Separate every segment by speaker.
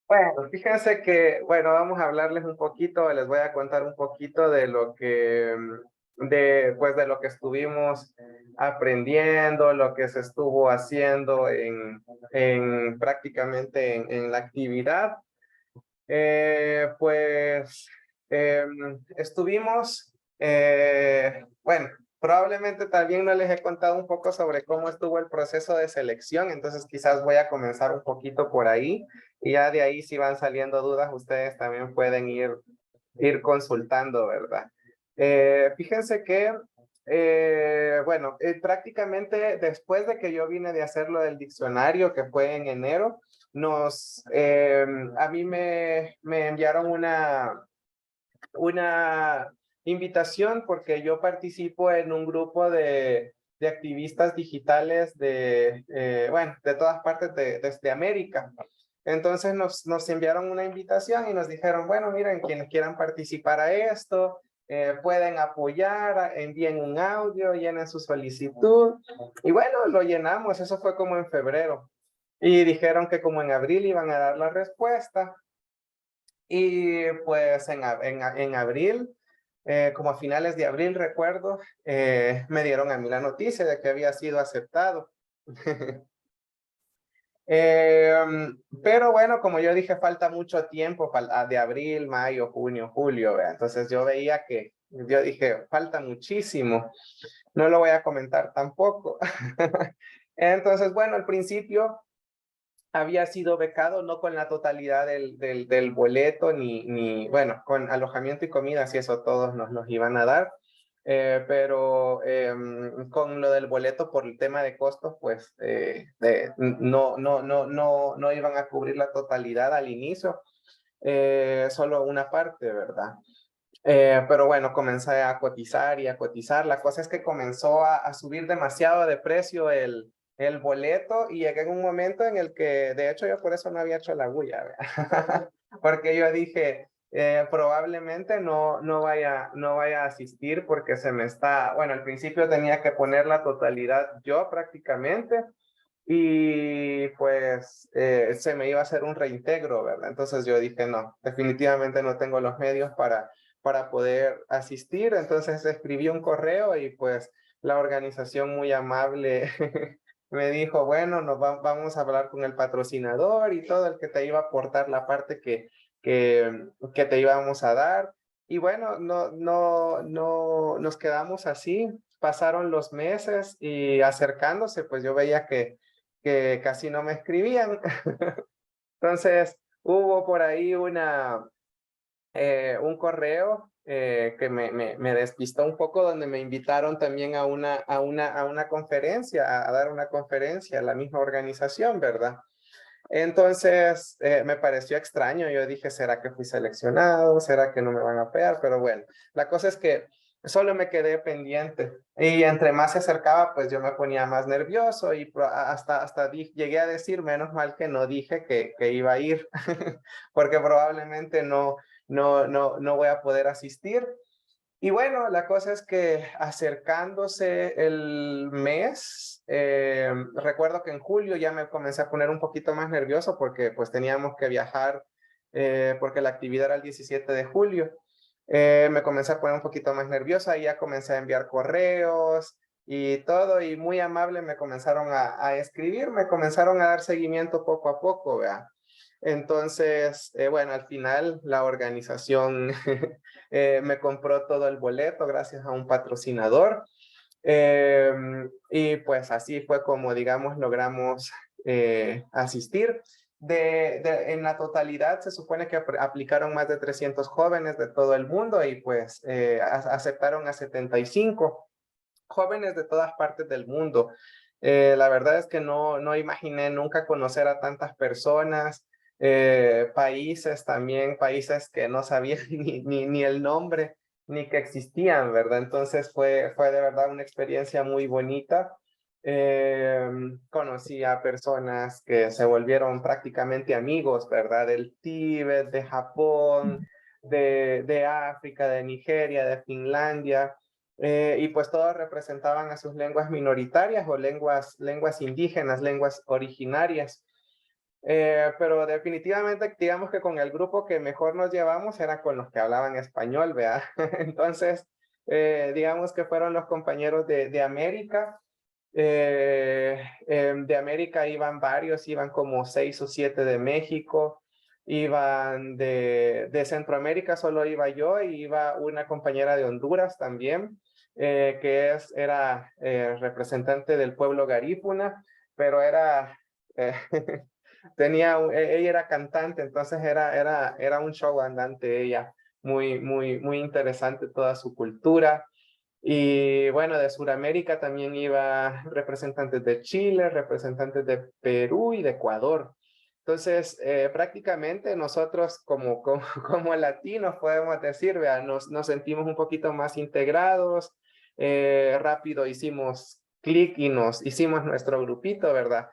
Speaker 1: Bueno, fíjense que, bueno, vamos a hablarles un poquito, les voy a contar un poquito de lo que, pues de lo que estuvimos aprendiendo, lo que se estuvo haciendo en prácticamente en la actividad. Pues estuvimos, bueno, probablemente también no les he contado un poco sobre cómo estuvo el proceso de selección, entonces quizás voy a comenzar un poquito por ahí y ya de ahí si van saliendo dudas, ustedes también pueden ir consultando, ¿verdad? Fíjense que, bueno, prácticamente después de que yo vine de hacer lo del diccionario, que fue en enero, a mí me enviaron una invitación porque yo participo en un grupo de activistas digitales bueno, de todas partes desde América. Entonces nos enviaron una invitación y nos dijeron, bueno, miren, quienes quieran participar a esto, pueden apoyar, envíen un audio, llenen su solicitud. Y bueno, lo llenamos, eso fue como en febrero. Y dijeron que como en abril iban a dar la respuesta. Y pues en abril, como a finales de abril, recuerdo, me dieron a mí la noticia de que había sido aceptado. Pero bueno, como yo dije, falta mucho tiempo, de abril, mayo, junio, julio, ¿vea? Entonces yo veía que, yo dije, falta muchísimo, no lo voy a comentar tampoco. Entonces, bueno, al principio había sido becado no con la totalidad del boleto, bueno, con alojamiento y comida, si eso todos nos los iban a dar, pero con lo del boleto por el tema de costos, pues no iban a cubrir la totalidad al inicio, solo una parte, ¿verdad? Pero bueno, comencé a cotizar y a cotizar. La cosa es que comenzó a subir demasiado de precio el boleto y llegué en un momento en el que, de hecho, yo por eso no había hecho la bulla, ¿verdad? Porque yo dije, probablemente no vaya a asistir porque se me está, bueno, al principio tenía que poner la totalidad yo prácticamente y pues se me iba a hacer un reintegro, ¿verdad? Entonces yo dije, no, definitivamente no tengo los medios para poder asistir. Entonces escribí un correo y pues la organización muy amable me dijo, bueno, vamos a hablar con el patrocinador y todo el que te iba a aportar la parte que te íbamos a dar. Y bueno, nos quedamos así. Pasaron los meses y acercándose, pues yo veía que casi no me escribían. Entonces hubo por ahí un correo que me despistó un poco, donde me invitaron también a una conferencia, a dar una conferencia a la misma organización, ¿verdad? Entonces me pareció extraño, yo dije, ¿será que fui seleccionado? ¿Será que no me van a pegar? Pero bueno, la cosa es que solo me quedé pendiente y entre más se acercaba, pues yo me ponía más nervioso y hasta llegué a decir, menos mal que no dije que iba a ir, porque probablemente no voy a poder asistir. Y bueno, la cosa es que acercándose el mes, recuerdo que en julio ya me comencé a poner un poquito más nervioso porque pues teníamos que viajar, porque la actividad era el 17 de julio. Me comencé a poner un poquito más nerviosa y ya comencé a enviar correos y todo, y muy amable me comenzaron a escribir, me comenzaron a dar seguimiento poco a poco, ¿vea? Entonces, bueno, al final la organización me compró todo el boleto gracias a un patrocinador. Eh, y pues así fue como, digamos, logramos asistir. En la totalidad se supone que aplicaron más de 300 jóvenes de todo el mundo y pues aceptaron a 75 jóvenes de todas partes del mundo. La verdad es que no imaginé nunca conocer a tantas personas, países también, países que no sabía ni el nombre, ni que existían, ¿verdad? Entonces fue de verdad una experiencia muy bonita. Eh, Conocí a personas que se volvieron prácticamente amigos, ¿verdad? Del Tíbet, de Japón, de África, de Nigeria, de Finlandia. Y pues todos representaban a sus lenguas minoritarias o lenguas indígenas, lenguas originarias. Pero definitivamente, digamos que con el grupo que mejor nos llevamos era con los que hablaban español, ¿vea? Entonces, digamos que fueron los compañeros de América. De América iban varios, iban como 6 o 7 de México, iban de Centroamérica, solo iba yo, y iba una compañera de Honduras también, era representante del pueblo garífuna, pero era... ella era cantante, entonces era un show andante ella, muy interesante toda su cultura. Y bueno, de Sudamérica también iba representantes de Chile, representantes de Perú y de Ecuador. Entonces, prácticamente nosotros como latinos podemos decir, vea, nos sentimos un poquito más integrados, rápido hicimos clic y nos hicimos nuestro grupito, ¿verdad?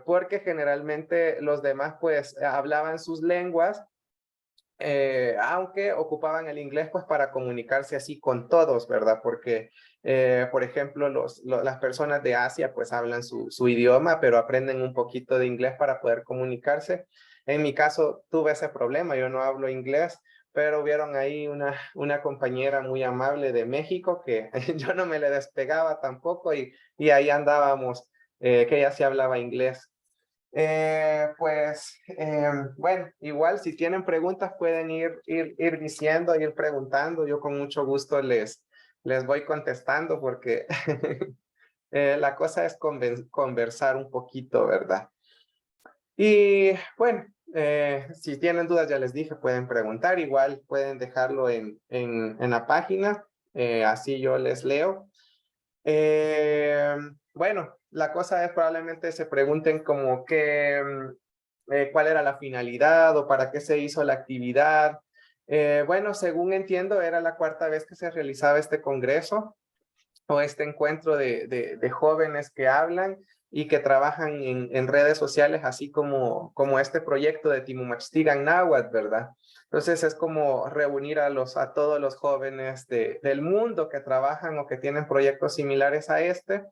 Speaker 1: Porque generalmente los demás pues hablaban sus lenguas, aunque ocupaban el inglés pues para comunicarse así con todos, ¿verdad? Porque, por ejemplo, las personas de Asia pues hablan su idioma, pero aprenden un poquito de inglés para poder comunicarse. En mi caso tuve ese problema, yo no hablo inglés, pero vieron ahí una compañera muy amable de México que yo no me le despegaba tampoco y ahí andábamos, que ella sí hablaba inglés. Bueno, igual si tienen preguntas pueden ir diciendo, ir preguntando. Yo con mucho gusto les voy contestando porque la cosa es conversar un poquito, ¿verdad? Y bueno, si tienen dudas, ya les dije, pueden preguntar. Igual pueden dejarlo en la página, así yo les leo. Bueno, la cosa es probablemente se pregunten como cuál era la finalidad o para qué se hizo la actividad. Bueno, según entiendo, era la cuarta vez que se realizaba este congreso o este encuentro de jóvenes que hablan y que trabajan en redes sociales, así como este proyecto de Timumaxtigan Náhuatl, ¿verdad? Entonces es como reunir a todos los jóvenes del mundo que trabajan o que tienen proyectos similares a este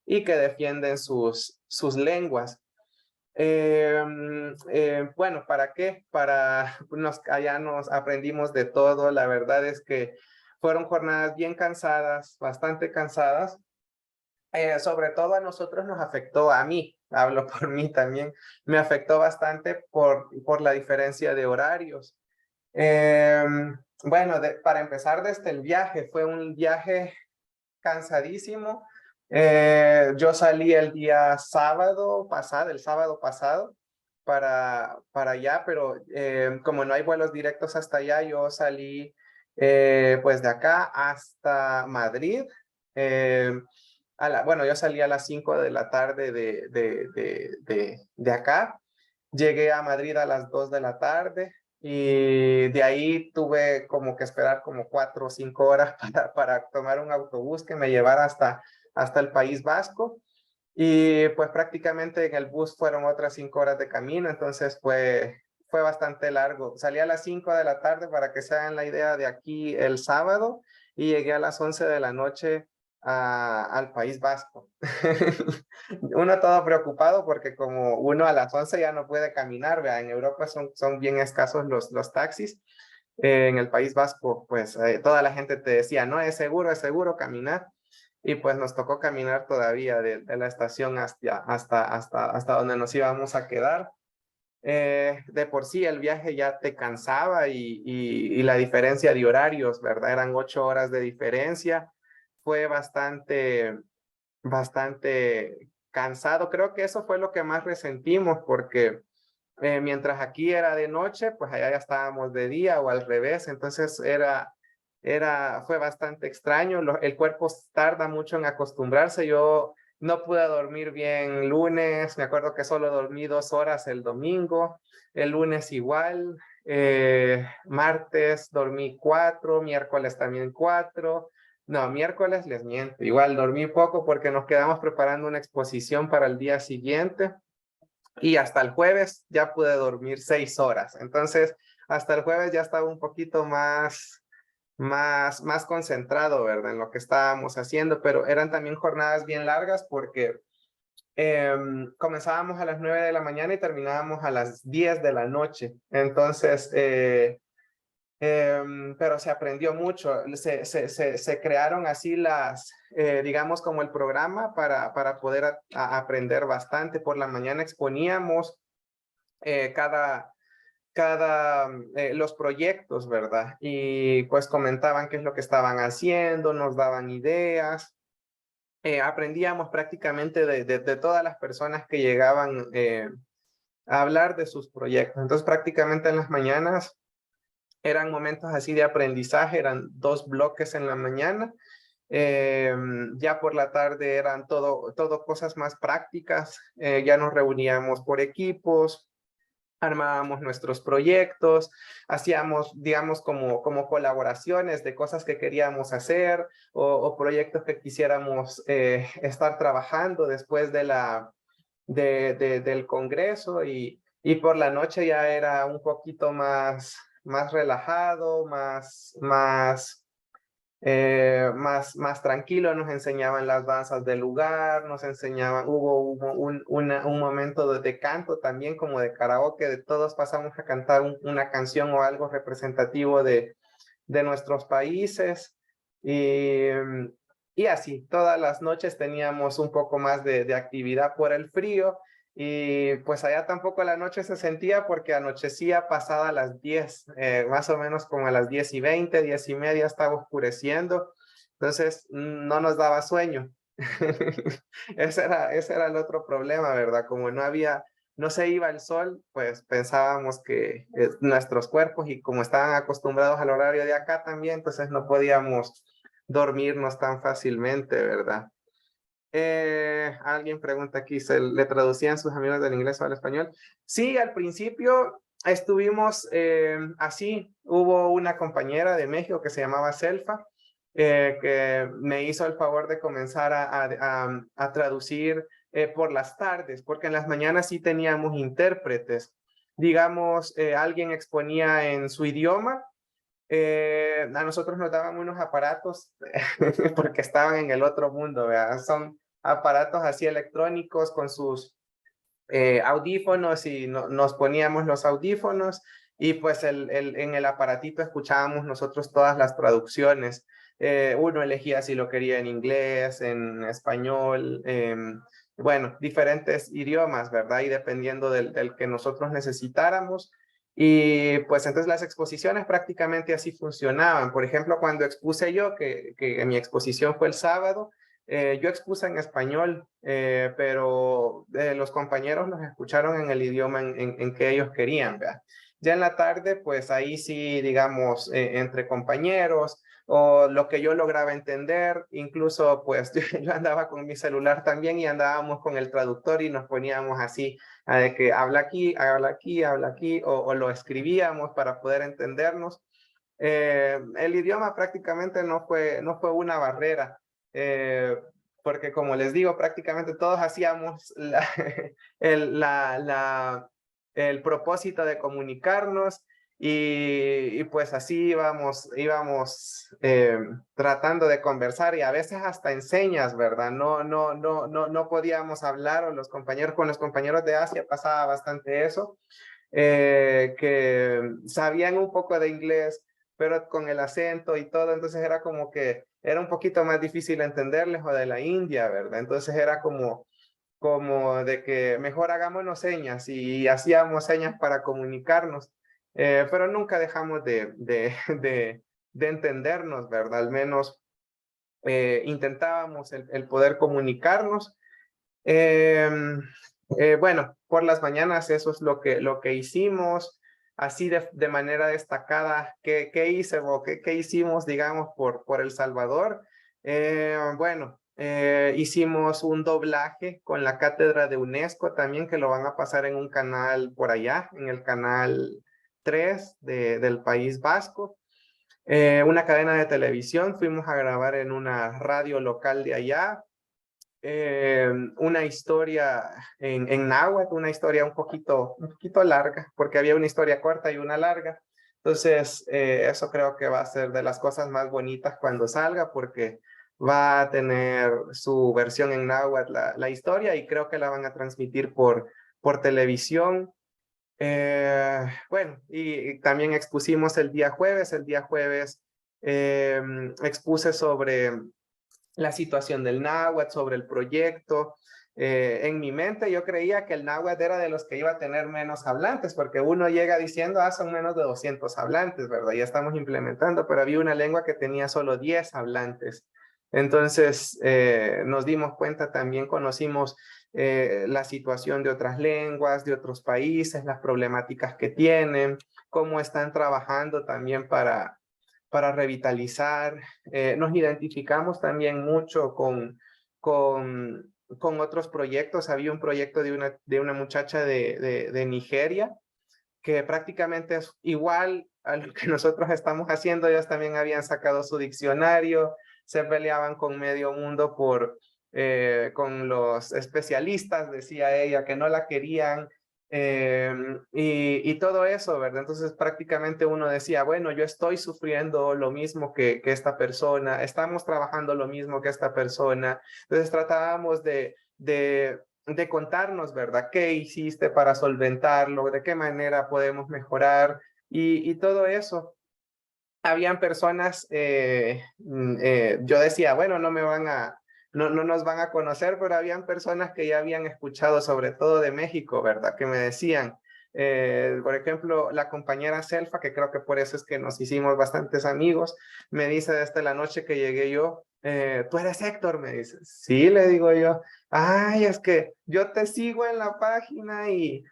Speaker 1: y que defienden sus lenguas. Bueno, ¿para qué? Allá nos aprendimos de todo. La verdad es que fueron jornadas bien cansadas, bastante cansadas. Sobre todo a nosotros nos afectó, a mí, hablo por mí también, me afectó bastante por la diferencia de horarios. Bueno, para empezar desde el viaje, fue un viaje cansadísimo. Yo salí el día sábado pasado, el sábado pasado, para allá, pero como no hay vuelos directos hasta allá, yo salí pues de acá hasta Madrid. Eh, bueno, yo salí a las 5 de la tarde de acá. Llegué a Madrid a las 2 de la tarde y de ahí tuve como que esperar como 4 o 5 horas para tomar un autobús que me llevara hasta el País Vasco. Y pues prácticamente en el bus fueron otras 5 horas de camino, entonces fue bastante largo. Salí a las 5 de la tarde para que se hagan la idea de aquí el sábado y llegué a las 11 de la noche al País Vasco. Uno todo preocupado porque como uno a las 11 ya no puede caminar, ¿vea? En Europa son bien escasos los taxis. En el País Vasco, pues toda la gente te decía, no, es seguro caminar. Y pues nos tocó caminar todavía de la estación hasta donde nos íbamos a quedar. De por sí el viaje ya te cansaba y la diferencia de horarios, ¿verdad? Eran 8 horas de diferencia. Fue bastante cansado. Creo que eso fue lo que más resentimos porque mientras aquí era de noche, pues allá ya estábamos de día o al revés. Entonces fue bastante extraño. El cuerpo tarda mucho en acostumbrarse. Yo no pude dormir bien lunes. Me acuerdo que solo dormí 2 horas el domingo. El lunes igual. Martes dormí 4. Miércoles también 4. No, miércoles les miento. Igual dormí poco porque nos quedamos preparando una exposición para el día siguiente. Y hasta el jueves ya pude dormir 6 horas. Entonces, hasta el jueves ya estaba un poquito más concentrado, ¿verdad? En lo que estábamos haciendo, pero eran también jornadas bien largas porque comenzábamos a las 9 de la mañana y terminábamos a las 10 de la noche. Entonces, pero se aprendió mucho, se crearon así digamos como el programa para poder aprender bastante. Por la mañana exponíamos los proyectos, ¿verdad? Y pues comentaban qué es lo que estaban haciendo, nos daban ideas. Aprendíamos prácticamente de todas las personas que llegaban a hablar de sus proyectos. Entonces prácticamente en las mañanas eran momentos así de aprendizaje, eran 2 bloques en la mañana. Ya por la tarde eran todo cosas más prácticas. Ya nos reuníamos por equipos, armábamos nuestros proyectos, hacíamos, digamos, como colaboraciones de cosas que queríamos hacer o proyectos que quisiéramos estar trabajando después del Congreso, y por la noche ya era un poquito más relajado, más tranquilo. Nos enseñaban las danzas del lugar, nos enseñaban, hubo un momento de canto también, como de karaoke, de todos pasamos a cantar una canción o algo representativo de nuestros países, y, y así, todas las noches teníamos un poco más de actividad por el frío. Y pues allá tampoco la noche se sentía porque anochecía pasada las 10, más o menos como a las 10:20, 10:30 estaba oscureciendo, entonces no nos daba sueño. Ese era el otro problema, ¿verdad? Como no se iba el sol, pues pensábamos que nuestros cuerpos, y como estaban acostumbrados al horario de acá también, entonces no podíamos dormirnos tan fácilmente, ¿verdad? Alguien pregunta aquí, ¿le traducían sus amigos del inglés al español? Sí, al principio estuvimos así. Hubo una compañera de México que se llamaba Selfa, que me hizo el favor de comenzar a traducir por las tardes, porque en las mañanas sí teníamos intérpretes. Digamos, alguien exponía en su idioma. A nosotros nos daban unos aparatos porque estaban en el otro mundo, ¿verdad? Son aparatos así electrónicos con sus audífonos, y nos poníamos los audífonos, y pues en el aparatito escuchábamos nosotros todas las traducciones. Uno elegía si lo quería en inglés, en español, bueno, diferentes idiomas, ¿verdad? Y dependiendo del que nosotros necesitáramos. Y pues entonces las exposiciones prácticamente así funcionaban. Por ejemplo, cuando expuse yo, que mi exposición fue el sábado, yo expuse en español, pero los compañeros nos escucharon en el idioma en que ellos querían, ¿verdad? Ya en la tarde, pues ahí sí, digamos, entre compañeros, o lo que yo lograba entender, incluso pues yo andaba con mi celular también y andábamos con el traductor y nos poníamos así, de que habla aquí, habla aquí, habla aquí, o lo escribíamos para poder entendernos. El idioma prácticamente no fue una barrera, eh, porque como les digo, prácticamente todos hacíamos el, la, la, el propósito de comunicarnos, y pues así íbamos tratando de conversar, y a veces hasta en señas, ¿verdad? No podíamos hablar, o con los compañeros de Asia pasaba bastante eso, que sabían un poco de inglés, pero con el acento y todo, entonces era como que era un poquito más difícil entenderles, o de la India, ¿verdad? Entonces era como de que mejor hagámonos señas, y hacíamos señas para comunicarnos, pero nunca dejamos de entendernos, ¿verdad? Al menos intentábamos el poder comunicarnos. Bueno, por las mañanas eso es lo que hicimos, así de manera destacada. ¿Qué hice o qué hicimos, digamos, por El Salvador? Bueno, hicimos un doblaje con la cátedra de UNESCO también, que lo van a pasar en un canal por allá, en el canal 3 del País Vasco. Una cadena de televisión, fuimos a grabar en una radio local de allá, una historia en náhuatl, una historia un poquito larga, porque había una historia corta y una larga. Entonces, eso creo que va a ser de las cosas más bonitas cuando salga, porque va a tener su versión en náhuatl, la historia, y creo que la van a transmitir por televisión. Bueno, y también expusimos el día jueves. El día jueves expuse sobre la situación del náhuatl, sobre el proyecto. En mi mente yo creía que el náhuatl era de los que iba a tener menos hablantes, porque uno llega diciendo, son menos de 200 hablantes, ¿verdad? Ya estamos implementando, pero había una lengua que tenía solo 10 hablantes. Entonces nos dimos cuenta, también conocimos la situación de otras lenguas, de otros países, las problemáticas que tienen, cómo están trabajando también para revitalizar. Nos identificamos también mucho con otros proyectos. Había un proyecto de una muchacha de Nigeria, que prácticamente es igual a lo que nosotros estamos haciendo. Ellos también habían sacado su diccionario, se peleaban con medio mundo con los especialistas, decía ella, que no la querían, y todo eso, ¿verdad? Entonces prácticamente uno decía, bueno, yo estoy sufriendo lo mismo que esta persona, estamos trabajando lo mismo que esta persona. Entonces tratábamos de contarnos, ¿verdad? ¿Qué hiciste para solventarlo? ¿De qué manera podemos mejorar? Y todo eso. Habían personas, yo decía, bueno, no nos van a conocer, pero habían personas que ya habían escuchado, sobre todo de México, ¿verdad? Que me decían, por ejemplo, la compañera Selfa, que creo que por eso es que nos hicimos bastantes amigos, me dice desde la noche que llegué yo, ¿tú eres Héctor? Me dice, sí, le digo yo, ay, es que yo te sigo en la página y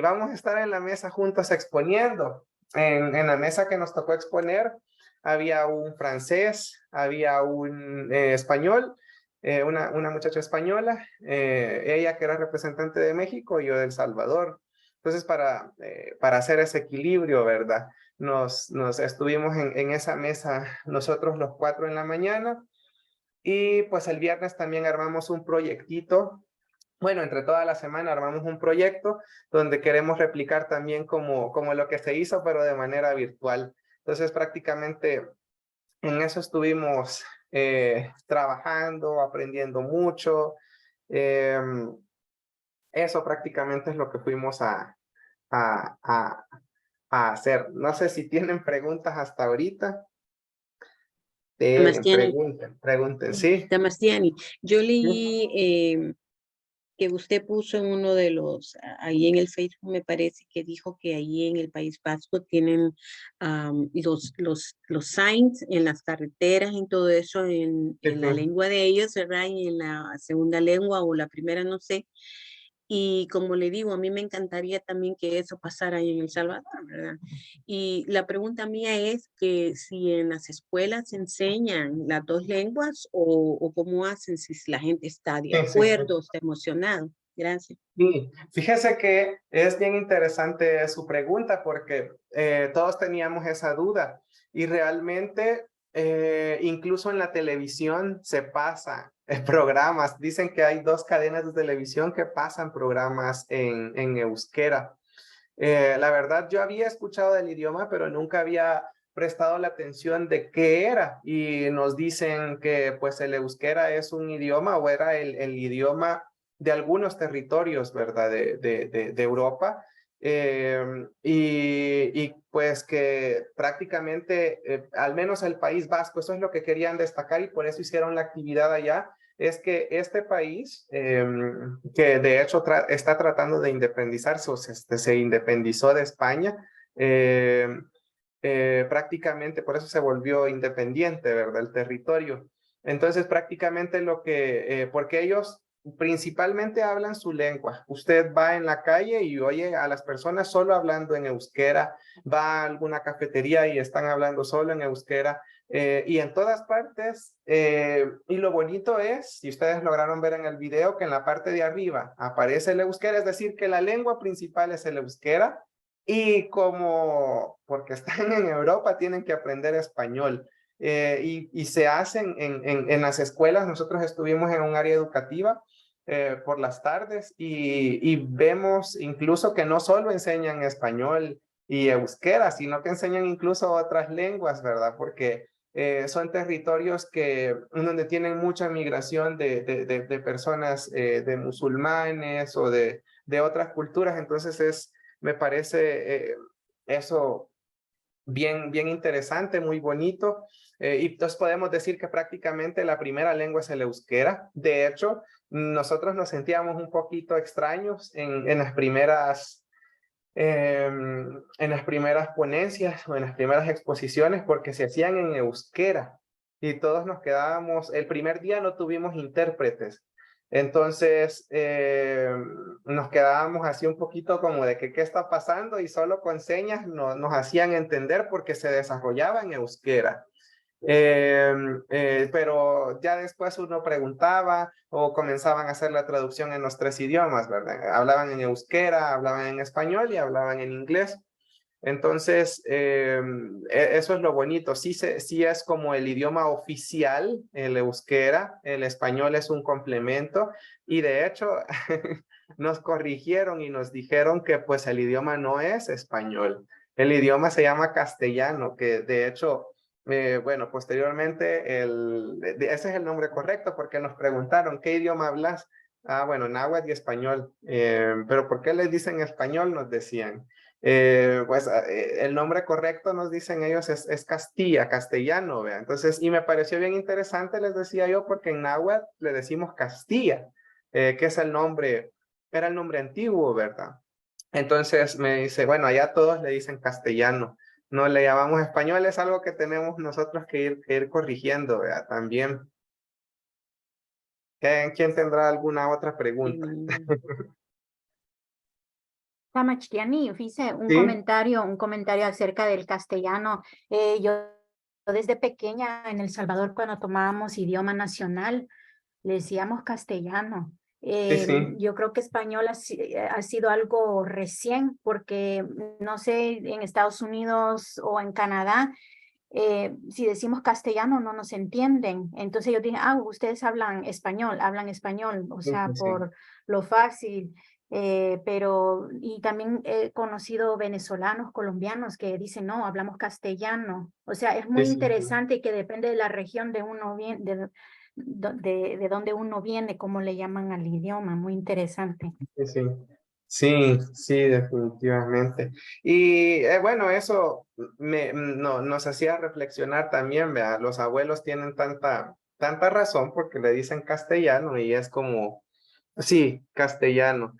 Speaker 1: vamos a estar en la mesa juntos exponiendo. En la mesa que nos tocó exponer, había un francés, había un español, una muchacha española, ella que era representante de México y yo de El Salvador. Entonces, para hacer ese equilibrio, ¿verdad? Nos estuvimos en esa mesa nosotros los 4 en la mañana, y pues el viernes también armamos un proyectito. Bueno, entre toda la semana armamos un proyecto donde queremos replicar también como lo que se hizo, pero de manera virtual. Entonces, prácticamente en eso estuvimos trabajando, aprendiendo mucho. Eh, Eso prácticamente es lo que fuimos a, a, a hacer. No sé si tienen preguntas hasta ahorita.
Speaker 2: Damastiani,
Speaker 1: Pregunten, ¿sí?
Speaker 2: Damastiani, yo
Speaker 1: Sí.
Speaker 2: leí que usted puso en uno de ahí en el Facebook, me parece que dijo que ahí en el País Vasco tienen los signs en las carreteras, en todo eso,
Speaker 1: Sí,
Speaker 2: en la
Speaker 1: sí.
Speaker 2: lengua de ellos, ¿verdad? Y en la segunda lengua o la primera, no sé. Y como le digo, a mí me encantaría también que eso pasara ahí en El Salvador, ¿verdad? Y la pregunta mía es que si en las escuelas enseñan las dos lenguas o cómo hacen, si la gente está de
Speaker 1: Sí, sí, sí.
Speaker 2: acuerdo, está emocionado. Gracias.
Speaker 1: Sí, fíjese que es bien interesante su pregunta, porque todos teníamos esa duda, y realmente incluso en la televisión se pasa programas. Dicen que hay 2 cadenas de televisión que pasan programas en euskera. La verdad, yo había escuchado del idioma, pero nunca había prestado la atención de qué era, y nos dicen que pues el euskera es un idioma, o era el idioma de algunos territorios, ¿verdad? De Europa, y pues que prácticamente, al menos el País Vasco, eso es lo que querían destacar, y por eso hicieron la actividad allá. Es que este país, que de hecho está tratando de independizarse, o se independizó de España, eh, prácticamente por eso se volvió independiente, ¿verdad? El territorio. Entonces, prácticamente porque ellos principalmente hablan su lengua. Usted va en la calle y oye a las personas solo hablando en euskera, va a alguna cafetería y están hablando solo en euskera. Y en todas partes, y lo bonito es, si ustedes lograron ver en el video, que en la parte de arriba aparece el euskera, es decir, que la lengua principal es el euskera, y porque están en Europa, tienen que aprender español. Y se hacen en las escuelas. Nosotros estuvimos en un área educativa por las tardes, y vemos incluso que no solo enseñan español y euskera, sino que enseñan incluso otras lenguas, ¿verdad? Porque son territorios donde tienen mucha migración de personas, de musulmanes o de otras culturas. Entonces me parece eso bien, bien interesante, muy bonito. Y entonces podemos decir que prácticamente la primera lengua es el euskera. De hecho, nosotros nos sentíamos un poquito extraños en las primeras ponencias o en las primeras exposiciones porque se hacían en euskera y todos nos quedábamos, el primer día no tuvimos intérpretes, entonces nos quedábamos así un poquito como de que qué está pasando y solo con señas nos hacían entender porque se desarrollaba en euskera. Pero ya después uno preguntaba o comenzaban a hacer la traducción en los tres idiomas, ¿verdad? Hablaban en euskera, hablaban en español y hablaban en inglés. Entonces, eso es lo bonito. Sí es como el idioma oficial, el euskera, el español es un complemento y de hecho nos corrigieron y nos dijeron que pues el idioma no es español. El idioma se llama castellano, que de hecho bueno, posteriormente, ese es el nombre correcto porque nos preguntaron, ¿qué idioma hablas? Ah, bueno, náhuatl y español. Pero ¿por qué les dicen español? Nos decían. Pues el nombre correcto, nos dicen ellos, es Castilla, castellano, ¿vea? Entonces, y me pareció bien interesante, les decía yo, porque en náhuatl le decimos Castilla, que es era el nombre antiguo, ¿verdad? Entonces me dice, bueno, allá todos le dicen castellano, no le llamamos español, es algo que tenemos nosotros que ir corrigiendo, ¿verdad? También. ¿Quién tendrá alguna otra pregunta?
Speaker 3: Tamachtiani, hice
Speaker 1: Sí,
Speaker 3: un comentario acerca del castellano. Yo desde pequeña en El Salvador, cuando tomábamos idioma nacional, le decíamos castellano.
Speaker 1: sí, sí,
Speaker 3: Yo creo que español ha sido algo recién, porque no sé, en Estados Unidos o en Canadá, si decimos castellano no nos entienden. Entonces yo dije, ustedes hablan español, o
Speaker 1: sí,
Speaker 3: sea,
Speaker 1: sí, sí,
Speaker 3: por lo fácil. Pero, y también he conocido venezolanos, colombianos que dicen, no, hablamos castellano. O sea, es muy
Speaker 1: sí, sí, sí.
Speaker 3: interesante que depende de la región de uno bien, de donde uno viene, cómo le llaman al idioma, muy interesante.
Speaker 1: Sí, sí, sí, sí, definitivamente. Y bueno, eso nos hacía reflexionar también, vea, los abuelos tienen tanta razón porque le dicen castellano y es como, sí, castellano.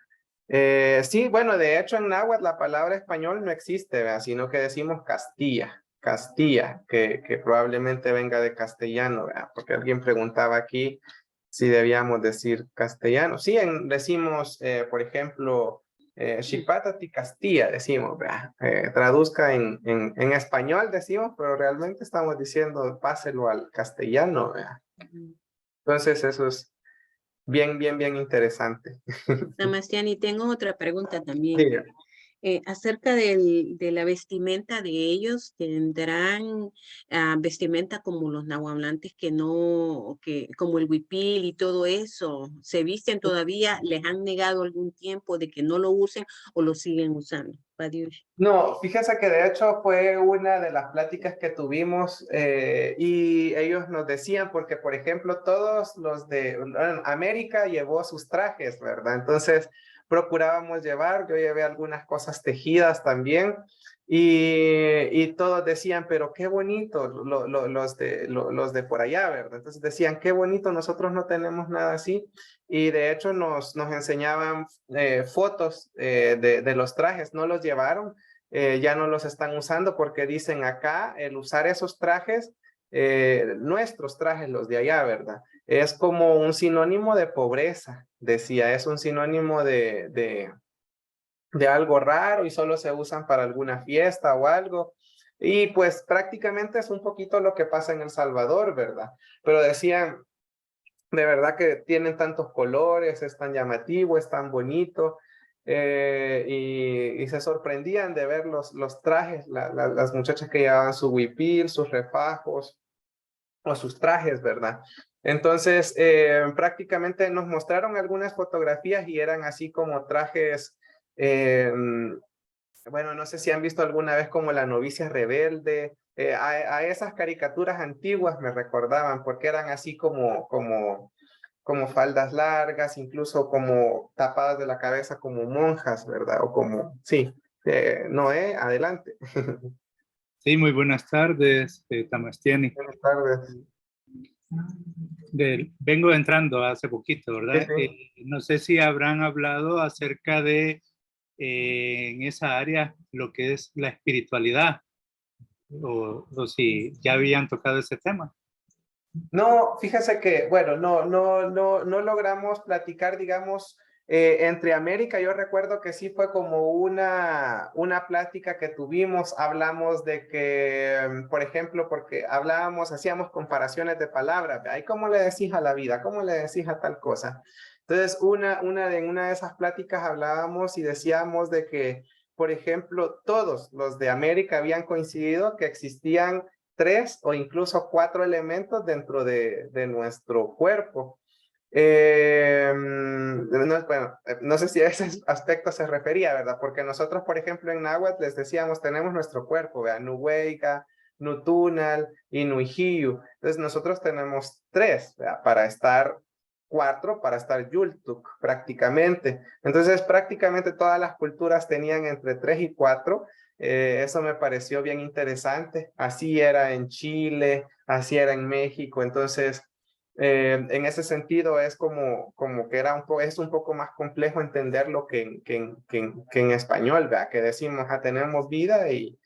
Speaker 1: Sí, bueno, de hecho en náhuatl la palabra español no existe, vea, sino que decimos Castilla, Castilla, que probablemente venga de castellano, vea, porque alguien preguntaba aquí si debíamos decir castellano. Sí, decimos, por ejemplo, Xipátati Castilla, decimos, vea, traduzca en español, decimos, pero realmente estamos diciendo páselo al castellano, vea. Entonces eso es bien, bien, bien interesante.
Speaker 2: Sebastián, y tengo otra pregunta también.
Speaker 1: Diga.
Speaker 2: Acerca de la vestimenta de ellos, tendrán vestimenta como los nahuatlantes que no, que como el huipil y todo eso, ¿se visten todavía? ¿Les han negado algún tiempo de que no lo usen o lo siguen usando? Padiush.
Speaker 1: No, fíjese que de hecho fue una de las pláticas que tuvimos y ellos nos decían, porque por ejemplo todos los de América llevó sus trajes, ¿verdad? Entonces procurábamos llevar, yo llevé algunas cosas tejidas también y todos decían, pero qué bonito los de por allá, ¿verdad? Entonces decían, qué bonito, nosotros no tenemos nada así y de hecho nos enseñaban fotos de los trajes, no los llevaron, ya no los están usando porque dicen acá el usar esos trajes, nuestros trajes, los de allá, ¿verdad? Es como un sinónimo de pobreza, decía, es un sinónimo de algo raro y solo se usan para alguna fiesta o algo. Y pues prácticamente es un poquito lo que pasa en El Salvador, ¿verdad? Pero decían, de verdad que tienen tantos colores, es tan llamativo, es tan bonito. Y se sorprendían de ver los trajes, las muchachas que llevaban su huipil, sus refajos o sus trajes, ¿verdad? Entonces, prácticamente nos mostraron algunas fotografías y eran así como trajes bueno, no sé si han visto alguna vez como La novicia rebelde, a esas caricaturas antiguas me recordaban, porque eran así como faldas largas, incluso como tapadas de la cabeza como monjas, ¿verdad? O como, sí, Noé, adelante.
Speaker 4: Sí, muy buenas tardes, Tamastiani.
Speaker 1: Buenas tardes.
Speaker 4: Vengo entrando hace poquito, ¿verdad?
Speaker 1: Sí, sí.
Speaker 4: No sé si habrán hablado acerca de en esa área lo que es la espiritualidad o si ya habían tocado ese tema.
Speaker 1: No, fíjese que, bueno, no logramos platicar, digamos, entre América. Yo recuerdo que sí fue como una plática que tuvimos, hablamos de que, por ejemplo, porque hablábamos, hacíamos comparaciones de palabras, ¿ay? ¿Cómo le decís a la vida? ¿Cómo le decís a tal cosa? Entonces, en una de esas pláticas hablábamos y decíamos de que, por ejemplo, todos los de América habían coincidido que existían 3 o incluso 4 elementos dentro de nuestro cuerpo. No sé si a ese aspecto se refería, ¿verdad? Porque nosotros, por ejemplo, en Náhuatl les decíamos, tenemos nuestro cuerpo, ¿verdad? Nuhueica, Nutunal y Nuijiu. Entonces nosotros tenemos 3, ¿verdad? Para estar 4, para estar Yultuk, prácticamente. Entonces prácticamente todas las culturas tenían entre 3 y 4. Eso me pareció bien interesante. Así era en Chile, así era en México. Entonces, en ese sentido es como que es un poco más complejo entenderlo que en español, ¿verdad? Que decimos, tenemos vida y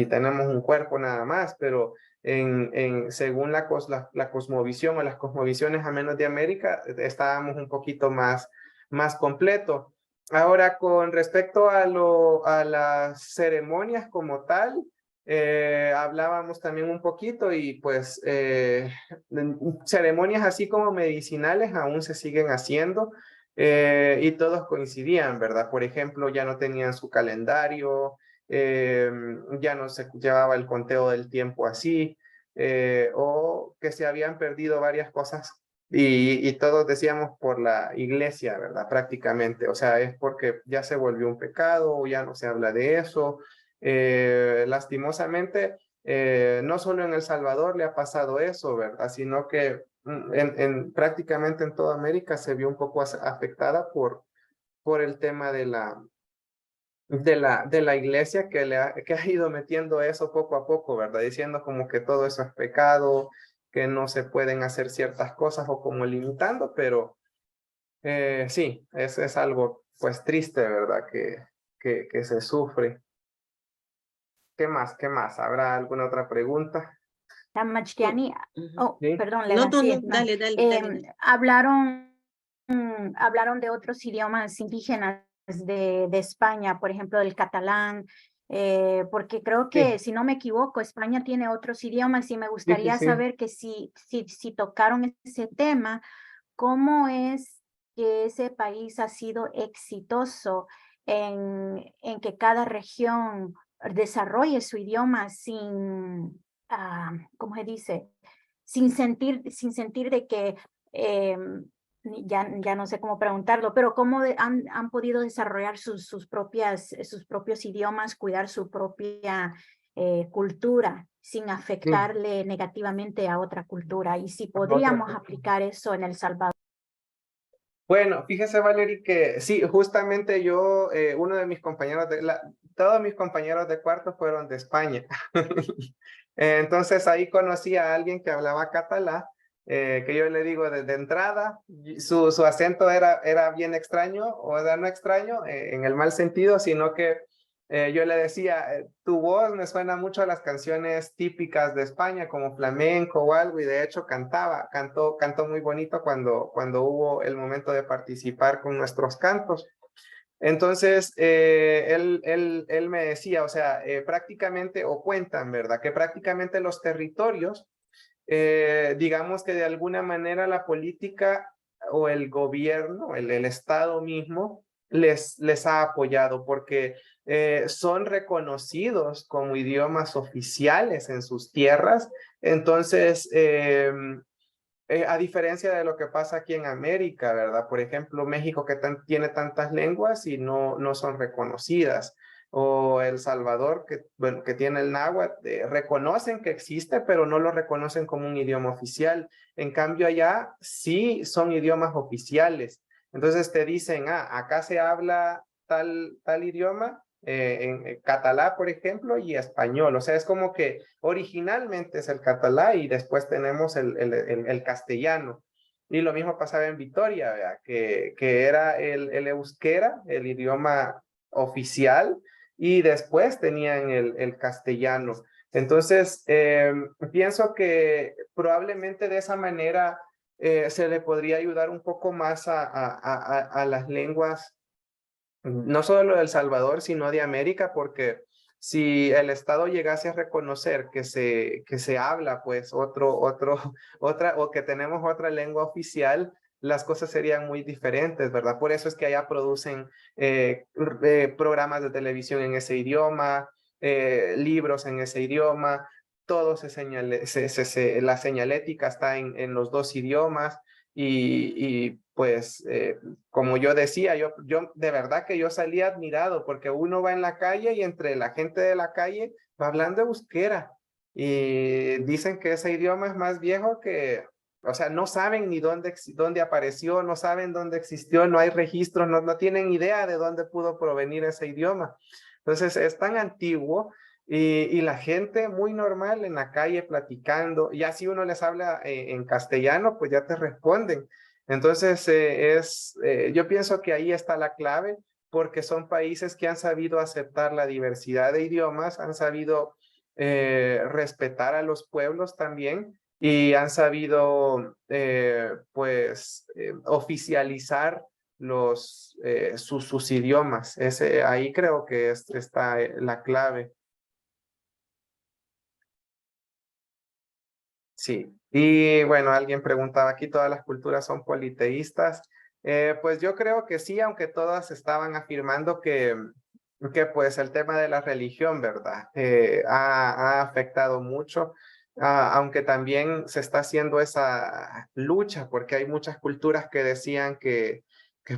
Speaker 1: tenemos un cuerpo nada más, pero según la cosmovisión o las cosmovisiones a menos de América, estábamos un poquito más completo. Ahora, con respecto a las ceremonias como tal, hablábamos también un poquito y pues ceremonias así como medicinales aún se siguen haciendo y todos coincidían, ¿verdad? Por ejemplo, ya no tenían su calendario, ya no se llevaba el conteo del tiempo así, o que se habían perdido varias cosas y todos decíamos por la iglesia, ¿verdad? Prácticamente, o sea, es porque ya se volvió un pecado o ya no se habla de eso. Lastimosamente, no solo en El Salvador le ha pasado eso, ¿verdad? Sino que prácticamente en toda América se vio un poco afectada por el tema de la iglesia que ha ido metiendo eso poco a poco, ¿verdad? Diciendo como que todo eso es pecado, que no se pueden hacer ciertas cosas o como limitando, pero sí, es algo pues triste, ¿verdad? Que se sufre. ¿Qué más? ¿Qué más? ¿Habrá alguna otra pregunta?
Speaker 3: Tamastiani,
Speaker 1: Sí.
Speaker 3: perdón,
Speaker 2: No,
Speaker 3: Lena,
Speaker 2: no,
Speaker 3: sí,
Speaker 2: no, dale, dale, dale.
Speaker 3: hablaron de otros idiomas indígenas de España, por ejemplo, del catalán, porque creo
Speaker 1: Sí,
Speaker 3: que, si no me equivoco, España tiene otros idiomas y me
Speaker 1: sí, sí,
Speaker 3: gustaría
Speaker 1: sí.
Speaker 3: saber que si tocaron ese tema, ¿cómo es que ese país ha sido exitoso en que cada región desarrolle su idioma sin, ¿cómo se dice? Sin sentir de que, ya no sé cómo preguntarlo, pero cómo han podido desarrollar sus propios idiomas, cuidar su propia cultura sin
Speaker 1: Sí.
Speaker 3: afectarle negativamente a otra cultura, y si
Speaker 1: Otra
Speaker 3: podríamos
Speaker 1: cosa.
Speaker 3: aplicar eso en El Salvador.
Speaker 1: Bueno, fíjese, Valerie, que sí, justamente yo, uno de mis compañeros todos mis compañeros de cuarto fueron de España. Entonces ahí conocí a alguien que hablaba catalán, que yo le digo desde entrada, su acento era bien extraño, o era no extraño, en el mal sentido, sino que yo le decía, tu voz me suena mucho a las canciones típicas de España, como flamenco o algo, y de hecho cantó muy bonito cuando hubo el momento de participar con nuestros cantos. Entonces, él me decía, o sea, prácticamente, o cuentan, ¿verdad? Que prácticamente los territorios, digamos que de alguna manera la política o el gobierno, el Estado mismo, les ha apoyado porque son reconocidos como idiomas oficiales en sus tierras. Entonces, a diferencia de lo que pasa aquí en América, ¿verdad? Por ejemplo, México que tiene tantas lenguas y no son reconocidas. o El Salvador, que, bueno, que tiene el náhuatl, reconocen que existe, pero no lo reconocen como un idioma oficial. En cambio, allá sí son idiomas oficiales. Entonces te dicen, acá se habla tal idioma, en catalá, por ejemplo, y español. O sea, es como que originalmente es el catalá y después tenemos el castellano. Y lo mismo pasaba en Vitoria, ¿verdad? Que era el euskera, el idioma oficial, y después tenían el castellano. Entonces, pienso que probablemente de esa manera se le podría ayudar un poco más a las lenguas, no solo de El Salvador, sino de América, porque si el Estado llegase a reconocer que se habla, pues, otra, o que tenemos otra lengua oficial, las cosas serían muy diferentes, ¿verdad? Por eso es que allá producen programas de televisión en ese idioma, libros en ese idioma, todo la señalética está en los dos idiomas, y pues como yo decía, yo de verdad que yo salí admirado porque uno va en la calle y entre la gente de la calle va hablando euskera y dicen que ese idioma es más viejo que, o sea, no saben ni dónde apareció, no saben dónde existió, no hay registros, no tienen idea de dónde pudo provenir ese idioma. Entonces es tan antiguo y la gente muy normal en la calle platicando, ya si uno les habla en castellano, pues ya te responden. Entonces, yo pienso que ahí está la clave, porque son países que han sabido aceptar la diversidad de idiomas, han sabido respetar a los pueblos también y han sabido, oficializar sus idiomas. Ahí creo que está la clave. Sí, y bueno, alguien preguntaba aquí, ¿todas las culturas son politeístas? Pues yo creo que sí, aunque todas estaban afirmando que pues el tema de la religión, ¿verdad? Ha afectado mucho, aunque también se está haciendo esa lucha, porque hay muchas culturas que decían que,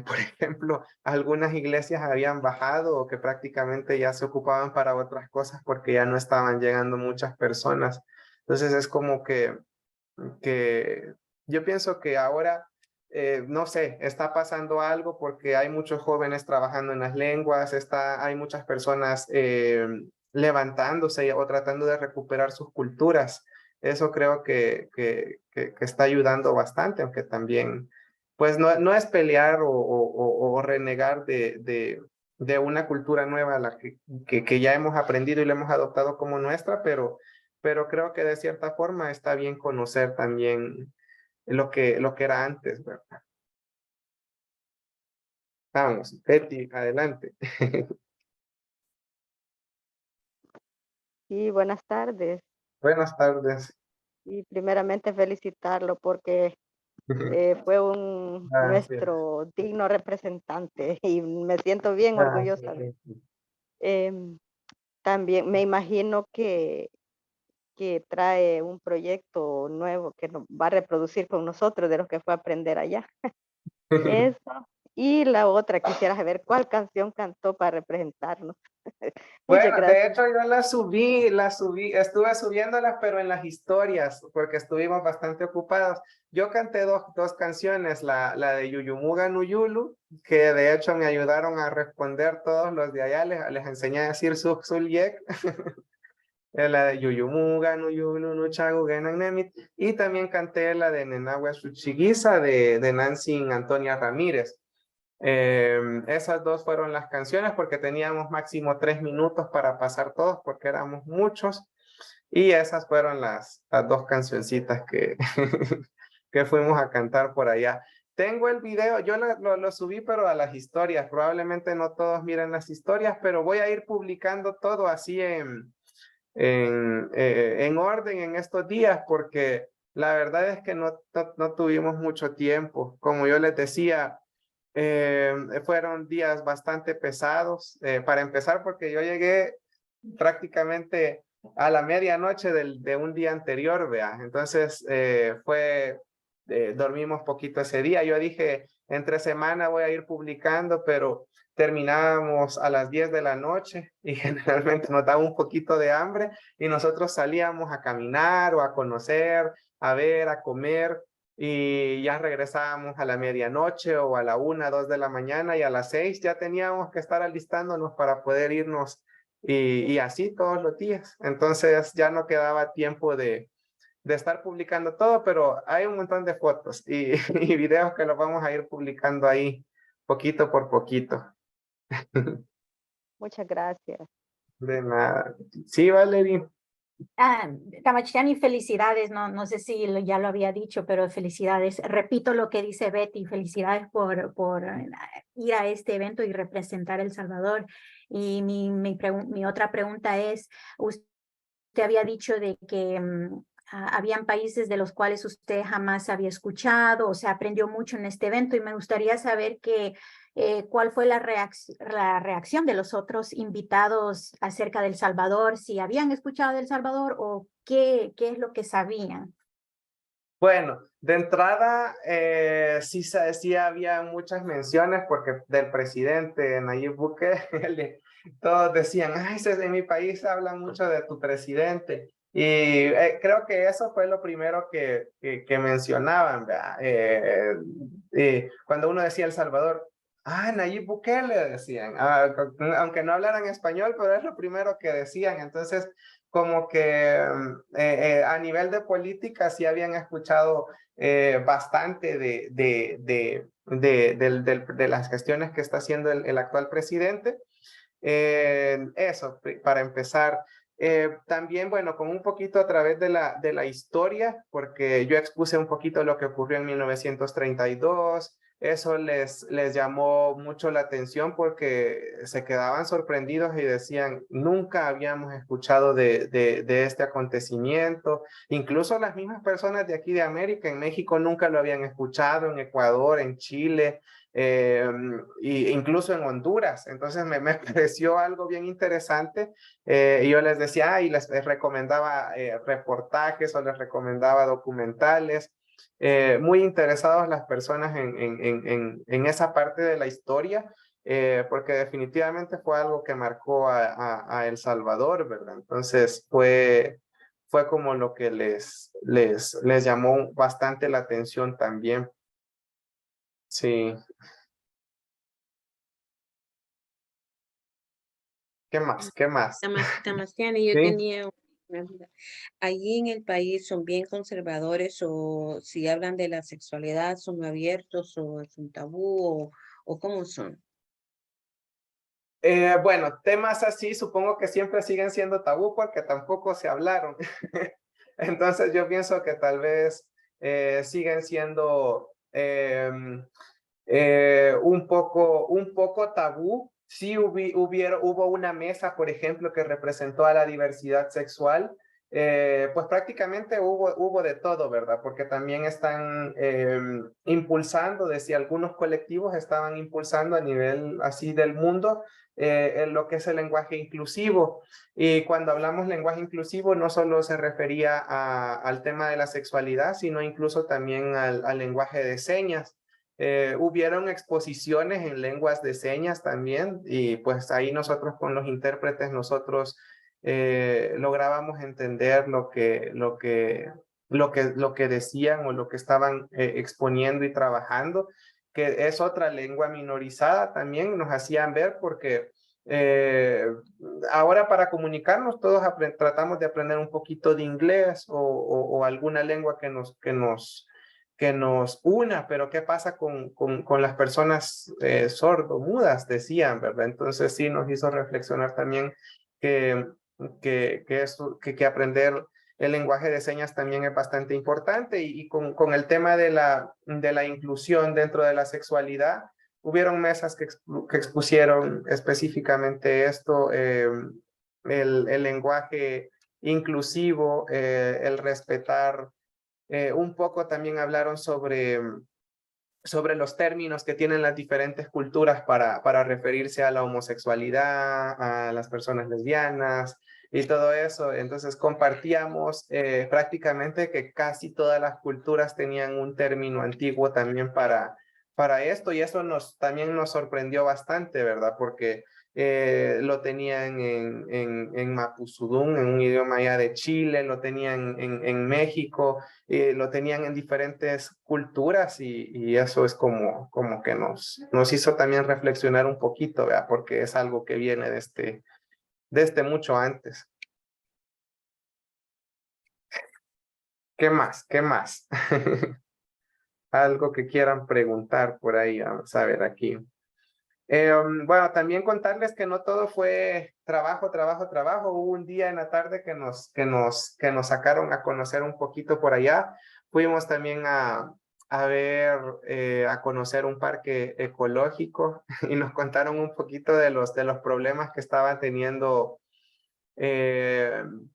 Speaker 1: por ejemplo, algunas iglesias habían bajado o que prácticamente ya se ocupaban para otras cosas porque ya no estaban llegando muchas personas. Entonces es como que yo pienso que ahora, no sé, está pasando algo porque hay muchos jóvenes trabajando en las lenguas, hay muchas personas levantándose o tratando de recuperar sus culturas. Eso creo que está ayudando bastante, aunque también, pues no es pelear o renegar de una cultura nueva a la que ya hemos aprendido y la hemos adoptado como nuestra, pero creo que de cierta forma está bien conocer también lo que era antes, ¿verdad? Vamos, Betty, adelante.
Speaker 5: Sí, buenas tardes.
Speaker 1: Buenas tardes.
Speaker 5: Y primeramente felicitarlo porque fue un
Speaker 1: Gracias.
Speaker 5: nuestro digno representante y me siento bien orgullosa de él.
Speaker 1: Gracias.
Speaker 5: También me imagino que trae un proyecto nuevo que nos va a reproducir con nosotros de lo que fue a aprender allá. Eso. Y la otra, quisiera saber cuál canción cantó para representarnos. Muchas
Speaker 1: Bueno, de
Speaker 5: gracias.
Speaker 1: hecho yo estuve subiéndolas, pero en las historias, porque estuvimos bastante ocupados. Yo canté dos canciones, la de Yuyumuga Nuyulu, que de hecho me ayudaron a responder todos los de allá, les enseñé a decir Sulyek, la de Yuyumuga Nuyulu Nuchagu Genagnemit, y también canté la de Nenahua Suchiguisa de Nancy Antonia Ramírez. Esas dos fueron las canciones porque teníamos máximo 3 minutos para pasar todos porque éramos muchos, y esas fueron las dos cancioncitas que, que fuimos a cantar por allá. Tengo el video, yo lo subí pero a las historias, probablemente no todos miren las historias, pero voy a ir publicando todo así en orden en estos días porque la verdad es que no tuvimos mucho tiempo. Como yo les decía, fueron días bastante pesados. Para empezar, porque yo llegué prácticamente a la medianoche de un día anterior, vea. Entonces, dormimos poquito ese día. Yo dije, entre semana voy a ir publicando, pero terminábamos a las 10 de la noche y generalmente nos daba un poquito de hambre y nosotros salíamos a caminar o a conocer, a ver, a comer y ya regresábamos a la medianoche o a la 1, 2 de la mañana y a las 6 ya teníamos que estar alistándonos para poder irnos y así todos los días. Entonces ya no quedaba tiempo de estar publicando todo, pero hay un montón de fotos y, y videos que los vamos a ir publicando ahí poquito por poquito.
Speaker 5: Muchas gracias.
Speaker 1: De nada. Sí, Valerie.
Speaker 3: Tamachtiani, felicidades, no sé si ya lo había dicho, pero felicidades. Repito lo que dice Betty, felicidades por ir a este evento y representar El Salvador. Y mi otra pregunta es, usted había dicho de que habían países de los cuales usted jamás había escuchado o se aprendió mucho en este evento y me gustaría saber cuál fue la reacción de los otros invitados acerca de El Salvador, si habían escuchado de El Salvador o qué es lo que sabían.
Speaker 1: Bueno, de entrada sí había muchas menciones porque del presidente Nayib Bukele, todos decían, ay, en mi país habla mucho de tu presidente. Y creo que eso fue lo primero que mencionaban, ¿verdad? Cuando uno decía El Salvador, Nayib Bukele, decían, aunque no hablaran español, pero es lo primero que decían. Entonces, como que a nivel de política sí habían escuchado bastante de las gestiones que está haciendo el actual presidente. Eso, para empezar. También, bueno, con un poquito a través de la historia, porque yo expuse un poquito lo que ocurrió en 1932, eso les llamó mucho la atención porque se quedaban sorprendidos y decían, nunca habíamos escuchado de este acontecimiento, incluso las mismas personas de aquí de América, en México nunca lo habían escuchado, en Ecuador, en Chile, incluso en Honduras. Entonces me pareció algo bien interesante y yo les decía y les recomendaba reportajes o les recomendaba documentales. Muy interesados las personas en esa parte de la historia, porque definitivamente fue algo que marcó a El Salvador, ¿verdad? Entonces fue como lo que les llamó bastante la atención también. Sí. ¿Qué más? ¿Qué más?
Speaker 2: Tamaztiani, yo
Speaker 1: Sí.
Speaker 2: tenía una duda. ¿Allí en el país son bien conservadores o si hablan de la sexualidad son abiertos o es un tabú o cómo son?
Speaker 1: Bueno, temas así supongo que siempre siguen siendo tabú porque tampoco se hablaron. Entonces yo pienso que tal vez siguen siendo un poco tabú. Sí hubo una mesa, por ejemplo, que representó a la diversidad sexual. Pues prácticamente hubo de todo, ¿verdad? Porque también están impulsando, decía, algunos colectivos estaban impulsando a nivel así del mundo en lo que es el lenguaje inclusivo. Y cuando hablamos lenguaje inclusivo, no solo se refería al tema de la sexualidad, sino incluso también al lenguaje de señas. Hubieron exposiciones en lenguas de señas también y pues ahí nosotros con los intérpretes nosotros lográbamos entender lo que decían o lo que estaban exponiendo y trabajando, que es otra lengua minorizada también nos hacían ver porque ahora para comunicarnos todos tratamos de aprender un poquito de inglés o alguna lengua que nos una, pero ¿qué pasa con las personas sordomudas? Decían, ¿verdad? Entonces sí nos hizo reflexionar también que aprender el lenguaje de señas también es bastante importante y con el tema de la inclusión dentro de la sexualidad, hubieron mesas que expusieron específicamente esto, el lenguaje inclusivo, el respetar. Un poco también hablaron sobre los términos que tienen las diferentes culturas para referirse a la homosexualidad, a las personas lesbianas y todo eso. Entonces compartíamos prácticamente que casi todas las culturas tenían un término antiguo también para para esto, y eso también nos sorprendió bastante, ¿verdad? Porque lo tenían en Mapuzudún, en un idioma allá de Chile, lo tenían en México, lo tenían en diferentes culturas, y eso es como que nos hizo también reflexionar un poquito, ¿verdad? Porque es algo que viene desde mucho antes. ¿Qué más? ¿Qué más? Algo que quieran preguntar por ahí, vamos a ver aquí. Bueno, también contarles que no todo fue trabajo, trabajo, trabajo. Hubo un día en la tarde que nos sacaron a conocer un poquito por allá. Fuimos también a ver, a conocer un parque ecológico y nos contaron un poquito de los problemas que estaban teniendo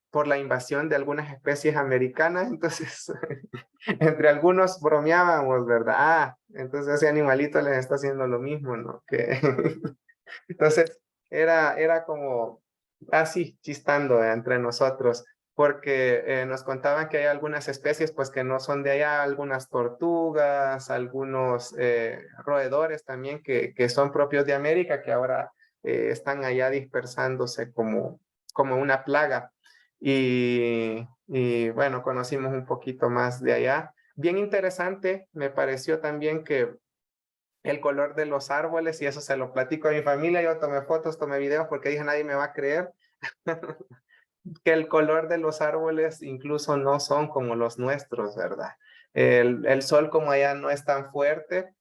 Speaker 1: por la invasión de algunas especies americanas. Entonces, entre algunos bromeábamos, ¿verdad? Ah, entonces ese animalito les está haciendo lo mismo, ¿no? Entonces, era como así, chistando entre nosotros, porque nos contaban que hay algunas especies, pues, que no son de allá, algunas tortugas, algunos roedores también que son propios de América, que ahora están allá dispersándose como una plaga. Y bueno, conocimos un poquito más de allá. Bien interesante, me pareció también que el color de los árboles, y eso se lo platico a mi familia, yo tomé fotos, tomé videos, porque dije nadie me va a creer, que el color de los árboles incluso no son como los nuestros, ¿verdad? El sol como allá no es tan fuerte,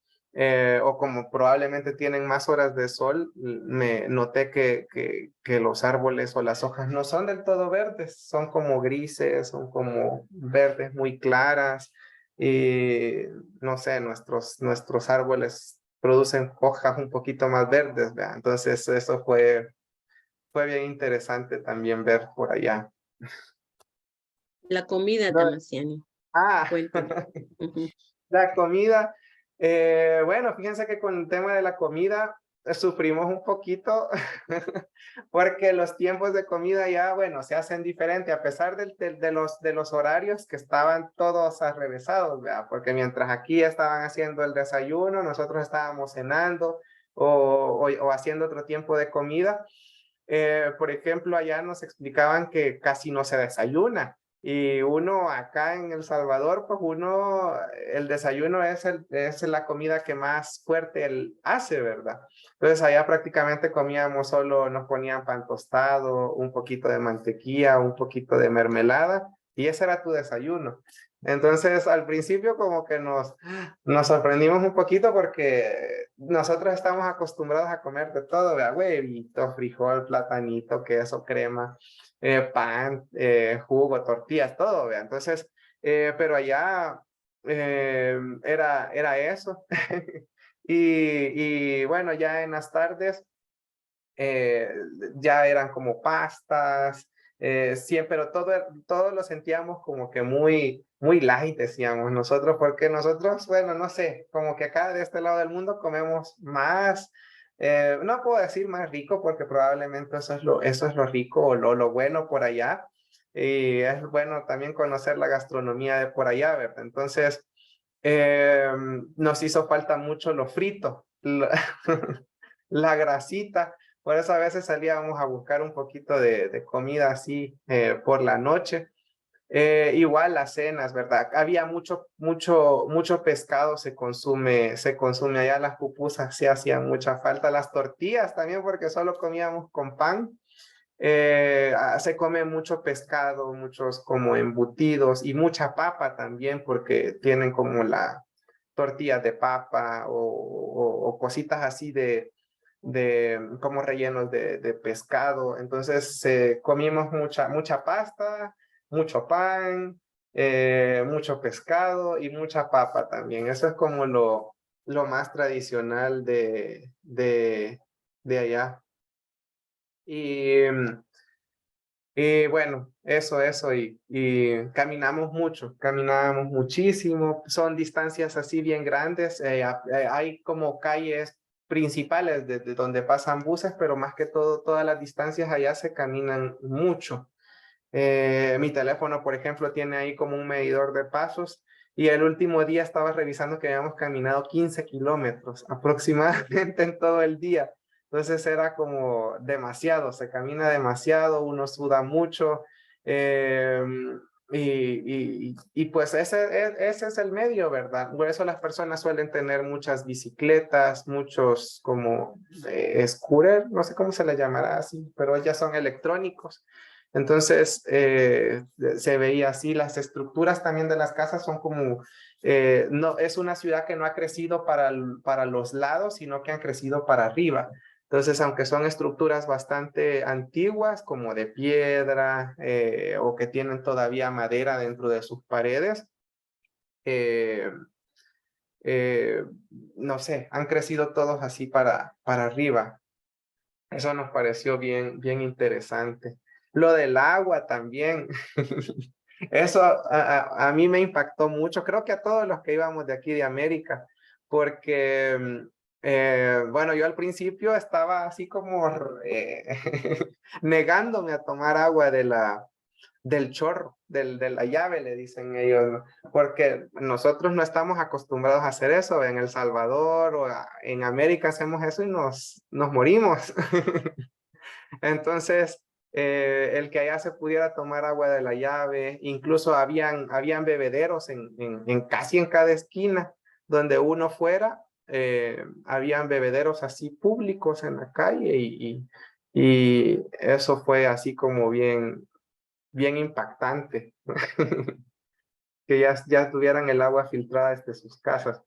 Speaker 1: o como probablemente tienen más horas de sol, me noté que los árboles o las hojas no son del todo verdes, son como grises, son como verdes muy claras, y no sé, nuestros árboles producen hojas un poquito más verdes, ¿verdad? Entonces eso fue bien interesante también ver por allá.
Speaker 2: La comida,
Speaker 1: No,
Speaker 2: Tamasiani,
Speaker 1: ah,
Speaker 2: cuéntame. Ujú.
Speaker 1: la comida. Bueno, fíjense que con el tema de la comida sufrimos un poquito porque los tiempos de comida ya, bueno, se hacen diferente a pesar de los horarios que estaban todos arrevesados, ¿verdad? Porque mientras aquí estaban haciendo el desayuno, nosotros estábamos cenando o haciendo otro tiempo de comida. Por ejemplo, allá nos explicaban que casi no se desayuna. Y uno acá en El Salvador, pues el desayuno es la comida que más fuerte él hace, ¿verdad? Entonces allá prácticamente comíamos solo, nos ponían pan tostado, un poquito de mantequilla, un poquito de mermelada, y ese era tu desayuno. Entonces al principio como que nos sorprendimos un poquito porque nosotros estamos acostumbrados a comer de todo, ¿verdad? Huevito, frijol, platanito, queso, crema, pan, jugo, tortillas, todo, ¿verdad? Entonces, pero allá era eso. Y bueno, ya en las tardes eh, ya eran como pastas, siempre, pero todo lo sentíamos como que muy light, decíamos nosotros, porque nosotros, bueno, no sé, como que acá de este lado del mundo comemos más, no puedo decir más rico, porque probablemente eso es lo rico o lo bueno por allá, y es bueno también conocer la gastronomía de por allá, ¿verdad? Entonces, nos hizo falta mucho lo frito, la grasita. Por eso a veces salíamos a buscar un poquito de comida así por la noche. Igual las cenas, ¿verdad? Había mucho pescado se consume allá, las pupusas sí hacían mucha falta, las tortillas también, porque solo comíamos con pan. Se come mucho pescado, muchos como embutidos, y mucha papa también, porque tienen como la tortillas de papa o cositas así como rellenos de pescado. Entonces comimos mucha pasta, mucho pan, mucho pescado y mucha papa también. Eso es como lo más tradicional de allá. Y bueno, eso, y caminábamos muchísimo, son distancias así bien grandes, hay como calles principales de donde pasan buses, pero más que todo, todas las distancias allá se caminan mucho. Mi teléfono, por ejemplo, tiene ahí como un medidor de pasos, Y el último día estaba revisando que habíamos caminado 15 kilómetros aproximadamente en todo el día. Entonces era como demasiado, se camina demasiado, uno suda mucho. Y pues ese es el medio, ¿verdad? Por eso las personas suelen tener muchas bicicletas, muchos como scooter, no sé cómo se le llamará así, pero ya son electrónicos. Entonces se veía así, las estructuras también de las casas son como, no, es una ciudad que no ha crecido para los lados, sino que han crecido para arriba. Entonces, aunque son estructuras bastante antiguas, como de piedra, o que tienen todavía madera dentro de sus paredes, eh, no sé, han crecido todos así para arriba. Eso nos pareció bien interesante. Lo del agua también. Eso a mí me impactó mucho. Creo que a todos los que íbamos de aquí de América, porque bueno, yo al principio estaba así como negándome a tomar agua del chorro, de la llave, le dicen ellos, ¿no? Porque nosotros no estamos acostumbrados a hacer eso. En El Salvador o en América hacemos eso y nos morimos. Entonces, el que allá se pudiera tomar agua de la llave, incluso habían bebederos casi en cada esquina, donde uno fuera, habían bebederos así públicos en la calle y eso fue así como bien impactante, que ya tuvieran el agua filtrada desde sus casas.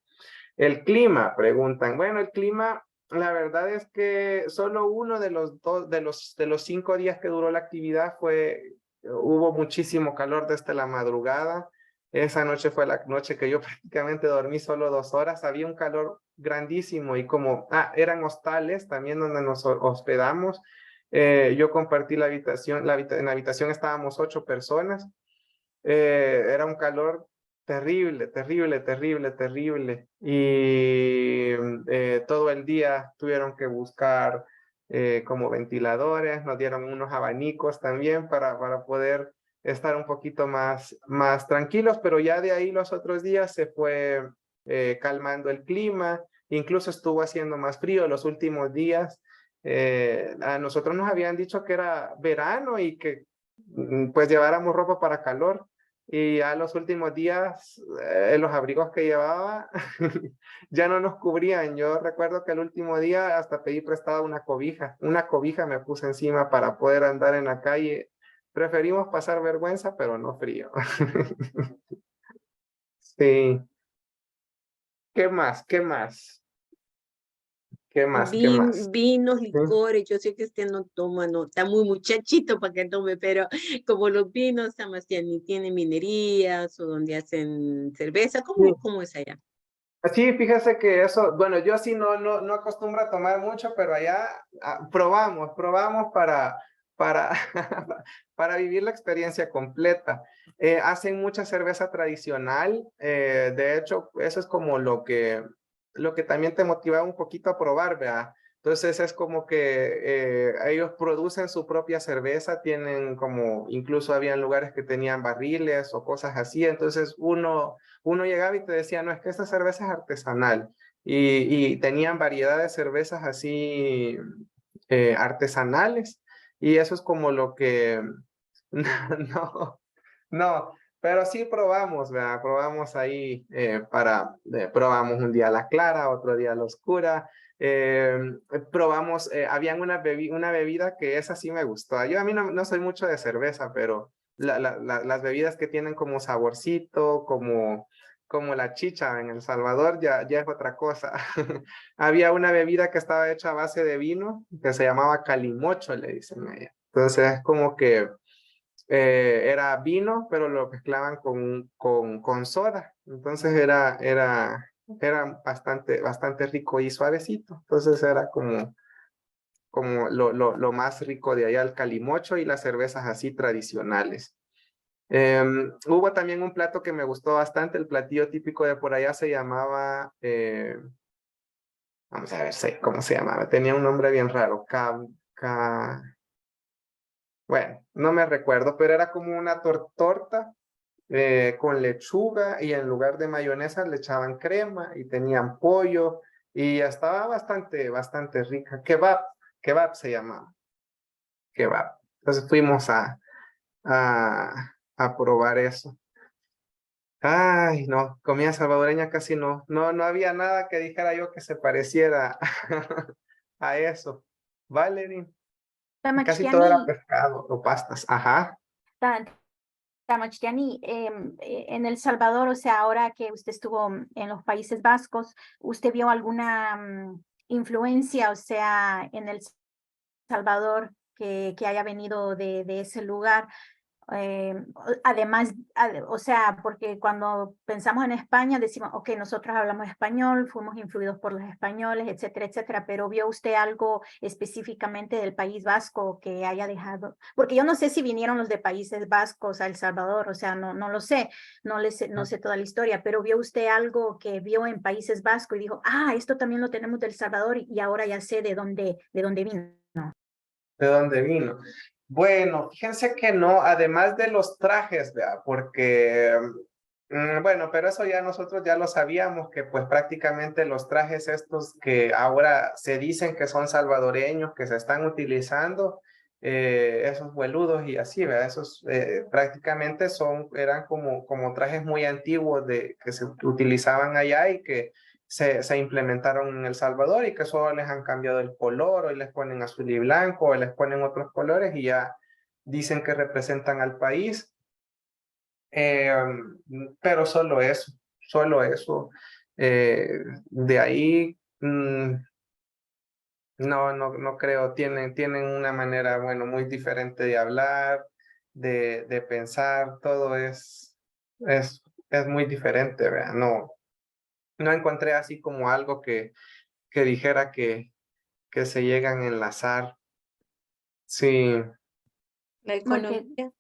Speaker 1: El clima, preguntan. Bueno, el clima, la verdad es que solo uno de los 5 días que duró la actividad hubo muchísimo calor desde la madrugada. Esa noche fue la noche que yo prácticamente dormí solo 2 horas. Había un calor grandísimo y como, eran hostales también donde nos hospedamos. Yo compartí la habitación, en la habitación estábamos 8 personas. Era un calor terrible, terrible, terrible, terrible. Y todo el día tuvieron que buscar como ventiladores, nos dieron unos abanicos también para poder estar un poquito más tranquilos, pero ya de ahí los otros días se fue calmando el clima, incluso estuvo haciendo más frío los últimos días. A nosotros nos habían dicho que era verano y que pues lleváramos ropa para calor. Y a los últimos días, los abrigos que llevaba ya no nos cubrían. Yo recuerdo que el último día hasta pedí prestada una cobija. Una cobija me puse encima para poder andar en la calle. Preferimos pasar vergüenza, pero no frío. Sí. ¿Qué más? ¿Qué más? ¿Qué más? ¿Qué más?
Speaker 2: Vinos,
Speaker 1: ¿Sí?
Speaker 2: licores, yo sé que usted no toma, no, está muy muchachito para que tome, pero como los vinos, además tienen minerías o donde hacen cerveza,
Speaker 1: Sí.
Speaker 2: ¿cómo es allá?
Speaker 1: Sí, fíjese que eso, bueno, yo sí no acostumbro a tomar mucho, pero allá probamos para, para vivir la experiencia completa. Hacen mucha cerveza tradicional, de hecho, eso es como lo que también te motiva un poquito a probar, ¿verdad? Entonces es como que ellos producen su propia cerveza, tienen como, incluso habían lugares que tenían barriles o cosas así, entonces uno llegaba y te decía, no, es que esta cerveza es artesanal. Y tenían variedad de cervezas así artesanales. Y eso es como lo que, no, no, pero sí probamos, ¿verdad? Probamos ahí probamos un día la clara, otro día la oscura. Probamos, habían una bebida que esa sí me gustó. Yo a mí no soy mucho de cerveza, pero las bebidas que tienen como saborcito, como la chicha en El Salvador, ya es otra cosa. Había una bebida que estaba hecha a base de vino, que se llamaba calimocho, le dicen a ella. Entonces es como que era vino, pero lo mezclaban con soda. Entonces era bastante rico y suavecito. Entonces era como lo más rico de allá, el calimocho y las cervezas así tradicionales. Hubo también un plato que me gustó bastante, el platillo típico de por allá se llamaba, vamos a ver cómo se llamaba, tenía un nombre bien raro, bueno, no me recuerdo, pero era como una torta con lechuga y en lugar de mayonesa le echaban crema y tenían pollo y estaba bastante rica. Kebab se llamaba. Kebab. Entonces fuimos a probar eso. Ay, no, comida salvadoreña casi no había nada que dijera yo que se pareciera a eso. Valerie, casi todo era
Speaker 3: Tamachtiani,
Speaker 1: pescado o pastas. Ajá.
Speaker 3: Tamachtiani, en El Salvador, o sea, ahora que usted estuvo en los Países Vascos, ¿usted vio alguna influencia, o sea, en El Salvador que haya venido de ese lugar? Además, o sea, porque cuando pensamos en España decimos, ok, nosotros hablamos español, fuimos influidos por los españoles, etcétera, etcétera, pero ¿vio usted algo específicamente del País Vasco que haya dejado? Porque yo no sé si vinieron los de Países Vascos a El Salvador, o sea, no lo sé, no sé toda la historia, pero ¿vio usted algo que vio en Países Vascos y dijo, esto también lo tenemos del Salvador y ahora ya sé de dónde vino?
Speaker 1: ¿De dónde vino? Bueno, fíjense que no, además de los trajes, ¿verdad? Porque, bueno, pero eso ya nosotros ya lo sabíamos, que pues prácticamente los trajes estos que ahora se dicen que son salvadoreños, que se están utilizando, esos hueludos y así, ¿verdad? Esos prácticamente eran como trajes muy antiguos que se utilizaban allá y que se implementaron en El Salvador y que solo les han cambiado el color, hoy les ponen azul y blanco, o les ponen otros colores y ya dicen que representan al país. Pero solo eso. De ahí, no creo, tienen una manera, bueno, muy diferente de hablar, de pensar, todo es muy diferente, ¿verdad? No encontré así como algo que dijera que se llegan a enlazar. Sí,
Speaker 2: La
Speaker 3: Porque,
Speaker 2: economía,
Speaker 1: sí.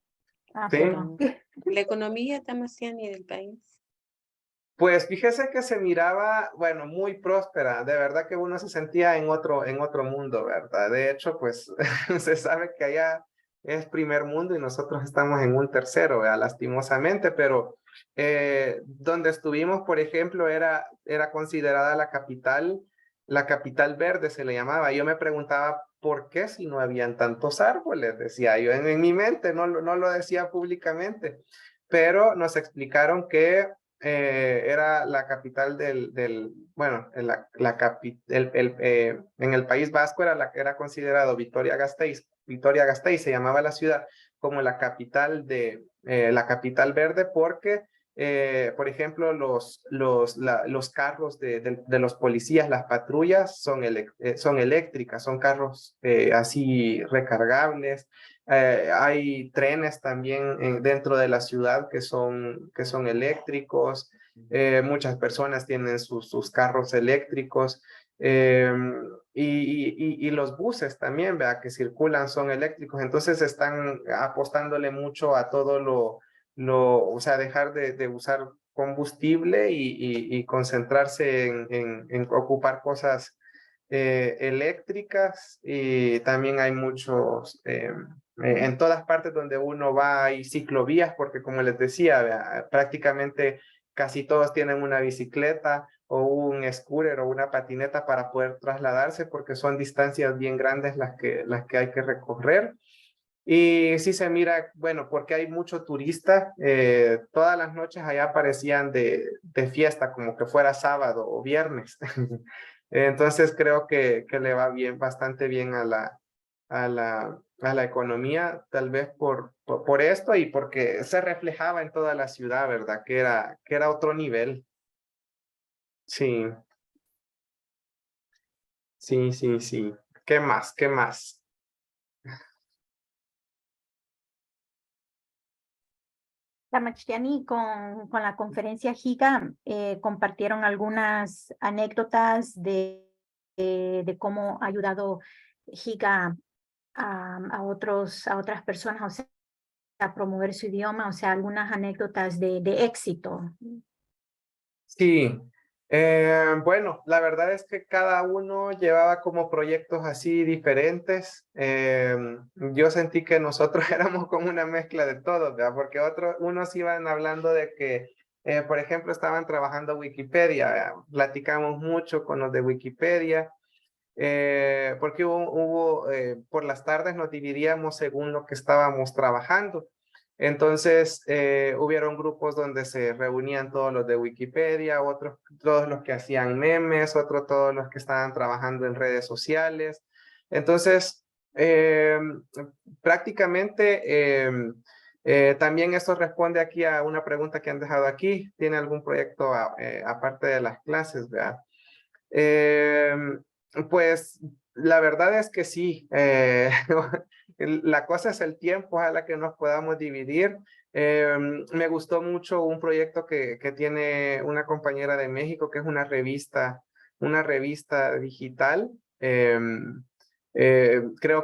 Speaker 3: perdón.
Speaker 2: la economía tamasiani del país.
Speaker 1: Pues fíjese que se miraba, bueno, muy próspera. De verdad que uno se sentía en otro mundo, ¿verdad? De hecho, pues se sabe que allá es primer mundo y nosotros estamos en un tercero, ¿verdad? Lastimosamente, pero donde estuvimos, por ejemplo, era considerada la capital verde se le llamaba. Yo me preguntaba por qué si no habían tantos árboles, decía yo en mi mente, no lo decía públicamente, pero nos explicaron que era la capital bueno, en el País Vasco era considerado Vitoria-Gasteiz. Vitoria-Gasteiz se llamaba la ciudad como la capital la capital verde porque, por ejemplo, los carros de los policías, las patrullas son eléctricas, son carros así recargables. Hay trenes también dentro de la ciudad que son eléctricos. Muchas personas tienen sus carros eléctricos. Y los buses también, ¿verdad? Que circulan son eléctricos. Entonces están apostándole mucho a todo o sea, dejar de usar combustible y concentrarse en ocupar cosas eléctricas. Y también hay muchos en todas partes donde uno va hay ciclovías, porque como les decía, prácticamente casi todos tienen una bicicleta o un scooter o una patineta para poder trasladarse, porque son distancias bien grandes las que hay que recorrer. Y sí se mira, bueno, porque hay mucho turista, todas las noches allá parecían de fiesta, como que fuera sábado o viernes. Entonces creo que le va bien, bastante bien a la economía, tal vez por esto y porque se reflejaba en toda la ciudad, ¿verdad? Que era otro nivel. Sí, sí. ¿Qué más? ¿Qué más?
Speaker 3: Tamachtiani, con la conferencia GIGA, compartieron algunas anécdotas de cómo ha ayudado GIGA a otras personas, o sea, a promover su idioma, o sea, algunas anécdotas de éxito.
Speaker 1: Sí, Bueno, la verdad es que cada uno llevaba como proyectos así diferentes. Yo sentí que nosotros éramos como una mezcla de todos, ¿verdad? Porque unos iban hablando de que, por ejemplo, estaban trabajando Wikipedia, ¿verdad? Platicamos mucho con los de Wikipedia, porque por las tardes nos dividíamos según lo que estábamos trabajando. Entonces, hubieron grupos donde se reunían todos los de Wikipedia, otros todos los que hacían memes, otros todos los que estaban trabajando en redes sociales. Entonces, prácticamente, también esto responde aquí a una pregunta que han dejado aquí. ¿Tiene algún proyecto aparte de las clases, verdad? Pues la verdad es que sí, la cosa es el tiempo a la que nos podamos dividir. Me gustó mucho un proyecto que tiene una compañera de México, que es una revista digital. Creo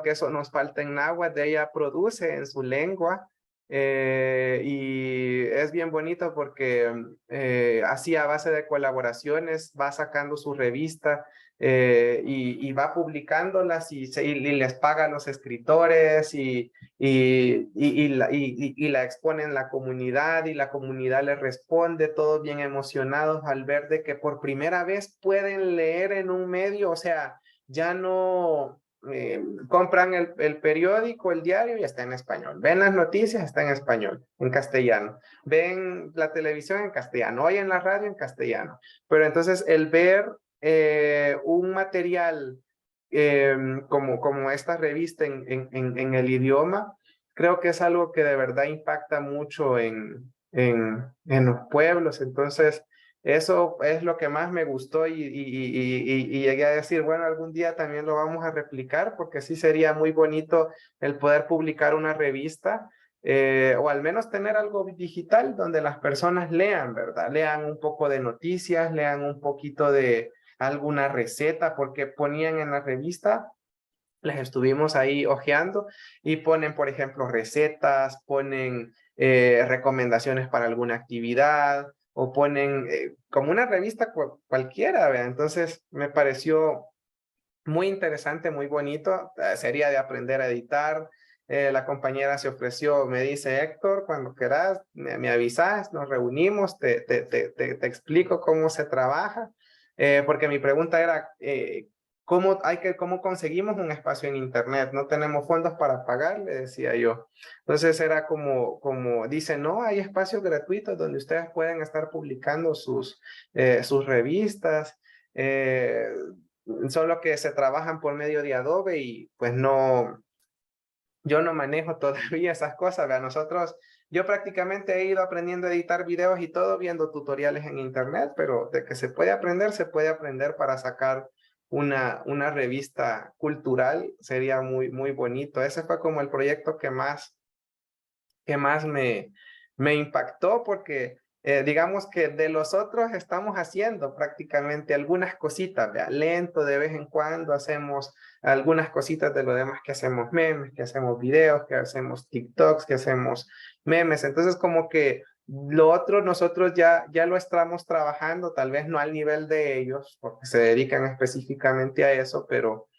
Speaker 1: que eso nos falta en náhuatl, ella produce en su lengua. Y es bien bonito porque así a base de colaboraciones va sacando su revista y va publicándolas y les paga a los escritores y la expone en la comunidad y la comunidad le responde, todos bien emocionados al ver de que por primera vez pueden leer en un medio, o sea, ya no compran el periódico, el diario y está en español. Ven las noticias, está en español, en castellano. Ven la televisión en castellano, oyen la radio en castellano. Pero entonces el ver un material como esta revista en el idioma, creo que es algo que de verdad impacta mucho en los pueblos. Entonces, eso es lo que más me gustó y llegué a decir, bueno, algún día también lo vamos a replicar porque sí sería muy bonito el poder publicar una revista o al menos tener algo digital donde las personas lean, ¿verdad? Lean un poco de noticias, lean un poquito de alguna receta porque ponían en la revista, les estuvimos ahí hojeando y ponen, por ejemplo, recetas, ponen recomendaciones para alguna actividad o ponen como una revista cualquiera, ¿verdad? Entonces me pareció muy interesante, muy bonito. Sería de aprender a editar. La compañera se ofreció, me dice, Héctor, cuando quieras, me avisas, nos reunimos, te explico cómo se trabaja. Porque mi pregunta era, ¿cómo conseguimos un espacio en Internet? No tenemos fondos para pagar, le decía yo. Entonces era como dice, no, hay espacios gratuitos donde ustedes pueden estar publicando sus revistas. Solo que se trabajan por medio de Adobe y pues no, yo no manejo todavía esas cosas, ¿verdad? Yo prácticamente he ido aprendiendo a editar videos y todo viendo tutoriales en internet, pero de que se puede aprender para sacar una revista cultural, sería muy, muy bonito. Ese fue como el proyecto que más me impactó porque digamos que de los otros estamos haciendo prácticamente algunas cositas, ¿vea? Lento de vez en cuando hacemos algunas cositas de lo demás que hacemos memes, que hacemos videos, que hacemos TikToks, que hacemos memes. Entonces como que lo otro nosotros ya lo estamos trabajando, tal vez no al nivel de ellos, porque se dedican específicamente a eso, pero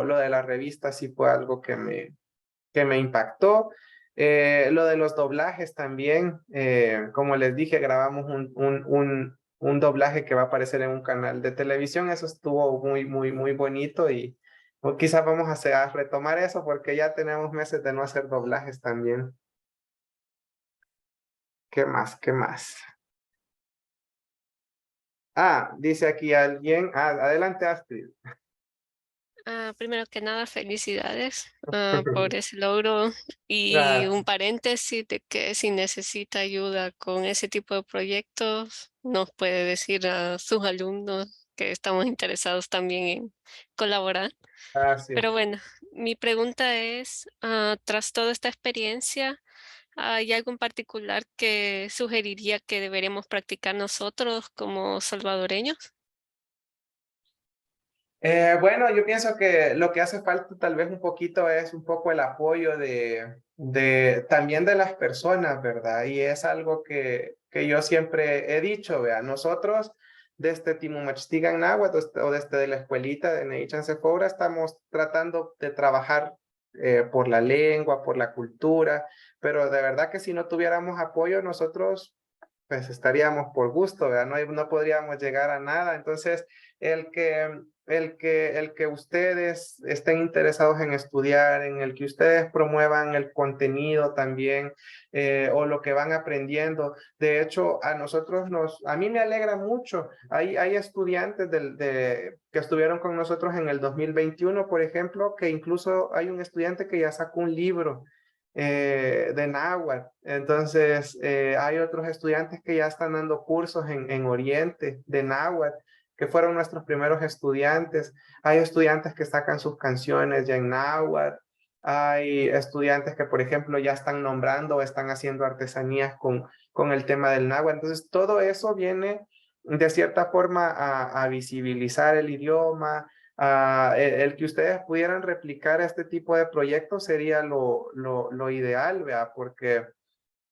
Speaker 1: lo de la revista sí fue algo que me impactó. Lo de los doblajes también, como les dije, grabamos un doblaje que va a aparecer en un canal de televisión. Eso estuvo muy, muy, muy bonito y quizás vamos a retomar eso porque ya tenemos meses de no hacer doblajes también. ¿Qué más? ¿Qué más? Dice aquí alguien. Adelante, Astrid.
Speaker 6: Primero que nada, felicidades por ese logro y
Speaker 1: Gracias.
Speaker 6: un paréntesis de que si necesita ayuda con ese tipo de proyectos, nos puede decir a sus alumnos que estamos interesados también en colaborar.
Speaker 1: Gracias.
Speaker 6: Pero bueno, mi pregunta es, tras toda esta experiencia, ¿hay algo en particular que sugeriría que deberíamos practicar nosotros como salvadoreños?
Speaker 1: Bueno, yo pienso que lo que hace falta tal vez un poquito es un poco el apoyo también de las personas, ¿verdad? Y es algo que yo siempre he dicho, vea, nosotros desde Timumachtigan Náhuatl o desde la escuelita de Neichan Sephora estamos tratando de trabajar por la lengua, por la cultura, pero de verdad que si no tuviéramos apoyo nosotros pues estaríamos por gusto, ¿verdad? No podríamos llegar a nada. Entonces, el que ustedes estén interesados en estudiar, en el que ustedes promuevan el contenido también, o lo que van aprendiendo. De hecho, a mí me alegra mucho. Hay estudiantes que estuvieron con nosotros en el 2021, por ejemplo, que incluso hay un estudiante que ya sacó un libro de náhuatl. Entonces, hay otros estudiantes que ya están dando cursos en Oriente de náhuatl, que fueron nuestros primeros estudiantes. Hay estudiantes que sacan sus canciones ya en náhuatl. Hay estudiantes que, por ejemplo, ya están nombrando o están haciendo artesanías con el tema del náhuatl. Entonces, todo eso viene de cierta forma a visibilizar el idioma. El que ustedes pudieran replicar este tipo de proyectos sería lo ideal, ¿vea? Porque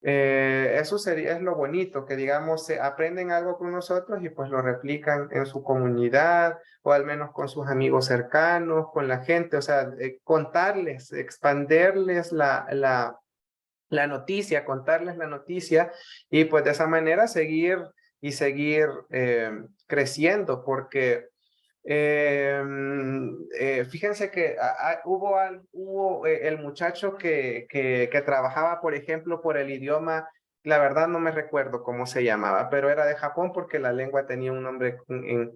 Speaker 1: eso es lo bonito, que digamos, aprenden algo con nosotros y pues lo replican en su comunidad o al menos con sus amigos cercanos, con la gente, o sea, contarles, expanderles la noticia, contarles la noticia y pues de esa manera seguir creciendo, porque fíjense que hubo el muchacho que trabajaba, por ejemplo, por el idioma, la verdad no me recuerdo cómo se llamaba, pero era de Japón porque la lengua tenía un nombre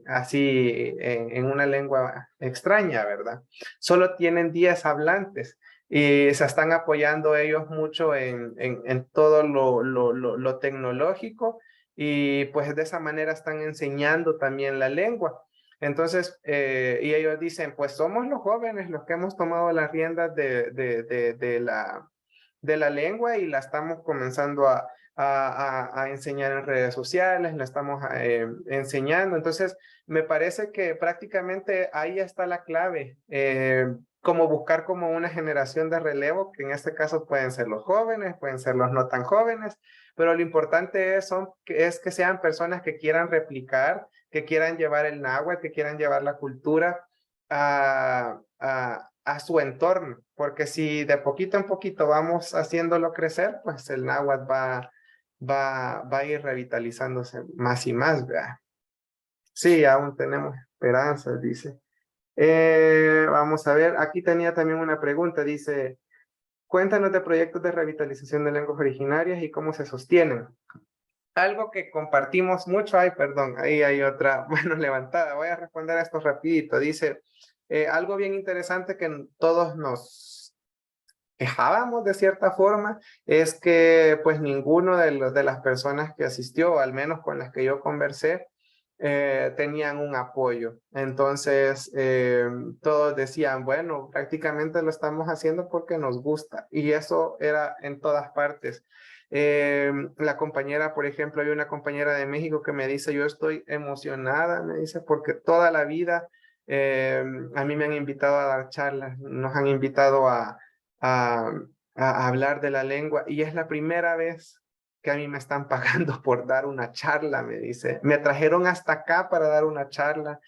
Speaker 1: así, en una lengua extraña, ¿verdad? Solo tienen 10 hablantes y se están apoyando ellos mucho en todo lo tecnológico y pues de esa manera están enseñando también la lengua. Entonces, y ellos dicen, pues somos los jóvenes los que hemos tomado las riendas de la lengua y la estamos comenzando a enseñar en redes sociales, la estamos enseñando. Entonces, me parece que prácticamente ahí está la clave, como buscar como una generación de relevo, que en este caso pueden ser los jóvenes, pueden ser los no tan jóvenes, pero lo importante es que sean personas que quieran replicar, que quieran llevar el náhuatl, que quieran llevar la cultura a su entorno, porque si de poquito en poquito vamos haciéndolo crecer, pues el náhuatl va a ir revitalizándose más y más, ¿verdad? Sí, aún tenemos esperanzas, dice. Vamos a ver, aquí tenía también una pregunta, dice, cuéntanos de proyectos de revitalización de lenguas originarias y cómo se sostienen. Algo que compartimos mucho, perdón, ahí hay otra mano levantada, voy a responder a esto rapidito, dice, algo bien interesante que todos nos quejábamos de cierta forma, es que pues ninguno de las personas que asistió, al menos con las que yo conversé, tenían un apoyo. Entonces, todos decían, bueno, prácticamente lo estamos haciendo porque nos gusta. Y eso era en todas partes. La compañera, por ejemplo, hay una compañera de México que me dice, yo estoy emocionada, me dice, porque toda la vida a mí me han invitado a dar charlas, nos han invitado a hablar de la lengua y es la primera vez que a mí me están pagando por dar una charla, me dice. Me trajeron hasta acá para dar una charla,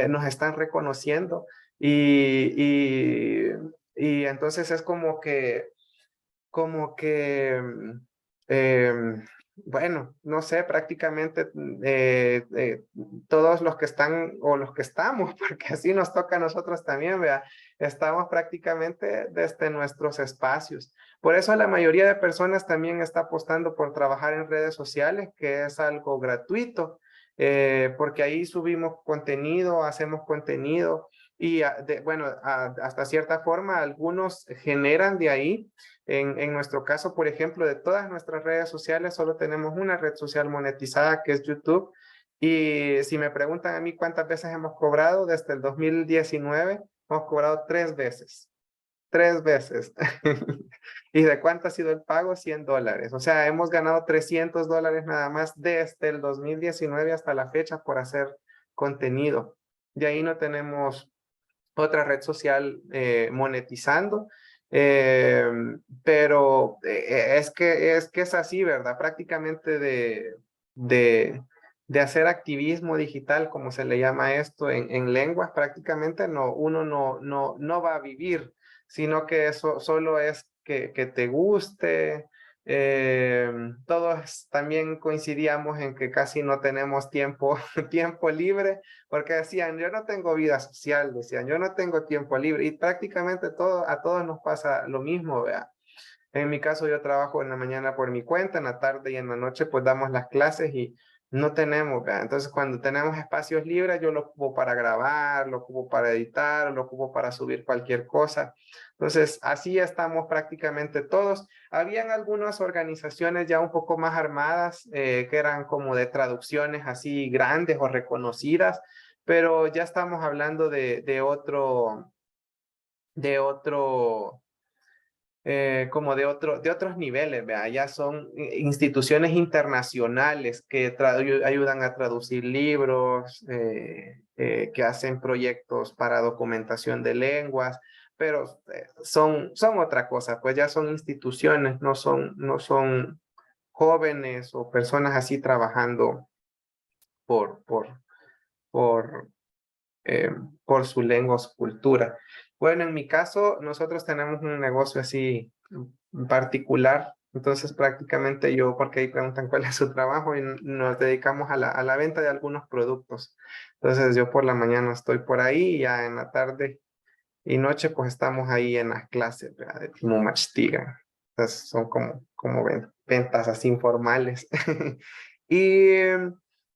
Speaker 1: nos están reconociendo y entonces es como que bueno, no sé, prácticamente todos los que están o los que estamos, porque así nos toca a nosotros también, vea, estamos prácticamente desde nuestros espacios. Por eso la mayoría de personas también está apostando por trabajar en redes sociales, que es algo gratuito, porque ahí subimos contenido, hacemos contenido y bueno, hasta cierta forma algunos generan de ahí. En nuestro caso, por ejemplo, de todas nuestras redes sociales, solo tenemos una red social monetizada que es YouTube. Y si me preguntan a mí cuántas veces hemos cobrado, desde el 2019 hemos cobrado 3 veces. 3 veces. ¿Y de cuánto ha sido el pago? $100. O sea, hemos ganado $300 nada más desde el 2019 hasta la fecha por hacer contenido. De ahí no tenemos otra red social monetizando. Pero es que es así, ¿verdad? Prácticamente de hacer activismo digital, como se le llama esto en lenguas, prácticamente uno no va a vivir, sino que eso solo es que te guste. Todos también coincidíamos en que casi no tenemos tiempo libre, porque decían, yo no tengo vida social, decían, yo no tengo tiempo libre, y prácticamente a todos nos pasa lo mismo, ¿vea? En mi caso, yo trabajo en la mañana por mi cuenta, en la tarde y en la noche pues damos las clases y no tenemos, ¿verdad? Entonces cuando tenemos espacios libres, yo lo ocupo para grabar, lo ocupo para editar, lo ocupo para subir cualquier cosa. Entonces así estamos prácticamente todos. Habían algunas organizaciones ya un poco más armadas que eran como de traducciones así grandes o reconocidas, pero ya estamos hablando de otro como de otros niveles, ¿vea? Ya son instituciones internacionales que ayudan a traducir libros, que hacen proyectos para documentación de lenguas, pero son otra cosa, pues ya son instituciones, no son jóvenes o personas así trabajando por, por, por, eh, por su lengua o su cultura. Bueno, en mi caso, nosotros tenemos un negocio así particular, entonces prácticamente yo, porque ahí preguntan cuál es su trabajo y nos dedicamos a la venta de algunos productos. Entonces yo por la mañana estoy por ahí y ya en la tarde y noche pues estamos ahí en las clases, ¿verdad? De Timo Machtigan. Entonces son como ventas así informales. Y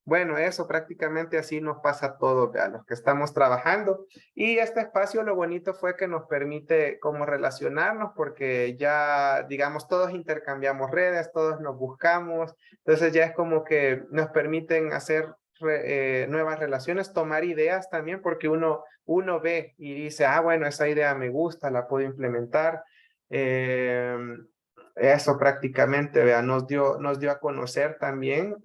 Speaker 1: bueno, eso prácticamente así nos pasa todo, a los que estamos trabajando. Y este espacio lo bonito fue que nos permite como relacionarnos porque ya, digamos, todos intercambiamos redes, todos nos buscamos. Entonces ya es como que nos permiten hacer nuevas relaciones, tomar ideas también porque uno ve y dice, ah, bueno, esa idea me gusta, la puedo implementar. Eso prácticamente, vea, nos dio a conocer también,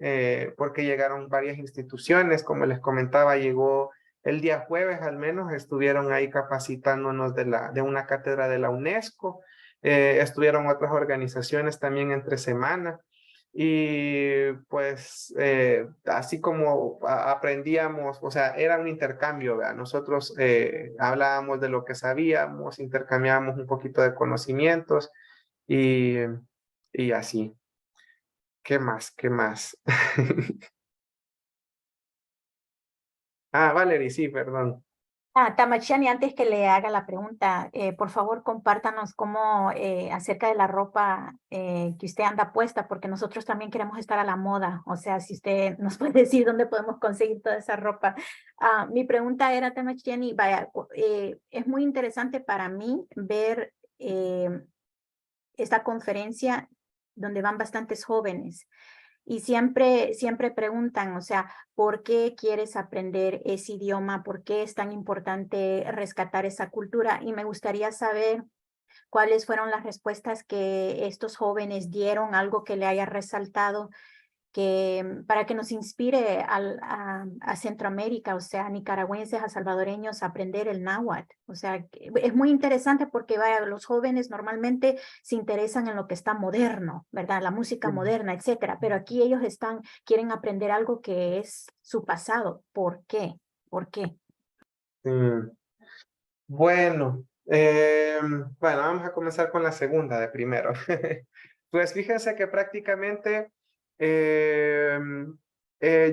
Speaker 1: porque llegaron varias instituciones, como les comentaba, llegó el día jueves al menos, estuvieron ahí capacitándonos de una cátedra de la UNESCO, estuvieron otras organizaciones también entre semana, y pues así como aprendíamos, o sea, era un intercambio, ¿verdad? Nosotros hablábamos de lo que sabíamos, intercambiábamos un poquito de conocimientos y, y así. ¿Qué más? ¿Qué más? Ah, Valerie, sí, perdón.
Speaker 3: Tamachiani, antes que le haga la pregunta, por favor compártanos cómo acerca de la ropa que usted anda puesta, porque nosotros también queremos estar a la moda. O sea, si usted nos puede decir dónde podemos conseguir toda esa ropa. Mi pregunta era, Tamachiani, vaya, es muy interesante para mí ver esta conferencia donde van bastantes jóvenes. Y siempre preguntan, o sea, ¿por qué quieres aprender ese idioma? ¿Por qué es tan importante rescatar esa cultura? Y me gustaría saber cuáles fueron las respuestas que estos jóvenes dieron, algo que le haya resaltado, para que nos inspire a Centroamérica, o sea, a nicaragüenses, a salvadoreños, a aprender el náhuatl. O sea, es muy interesante porque vaya, los jóvenes normalmente se interesan en lo que está moderno, ¿verdad? La música moderna, etcétera. Pero aquí ellos quieren aprender algo que es su pasado. ¿Por qué? ¿Por qué?
Speaker 1: Bueno, bueno, vamos a comenzar con la segunda de primero. Pues fíjense que prácticamente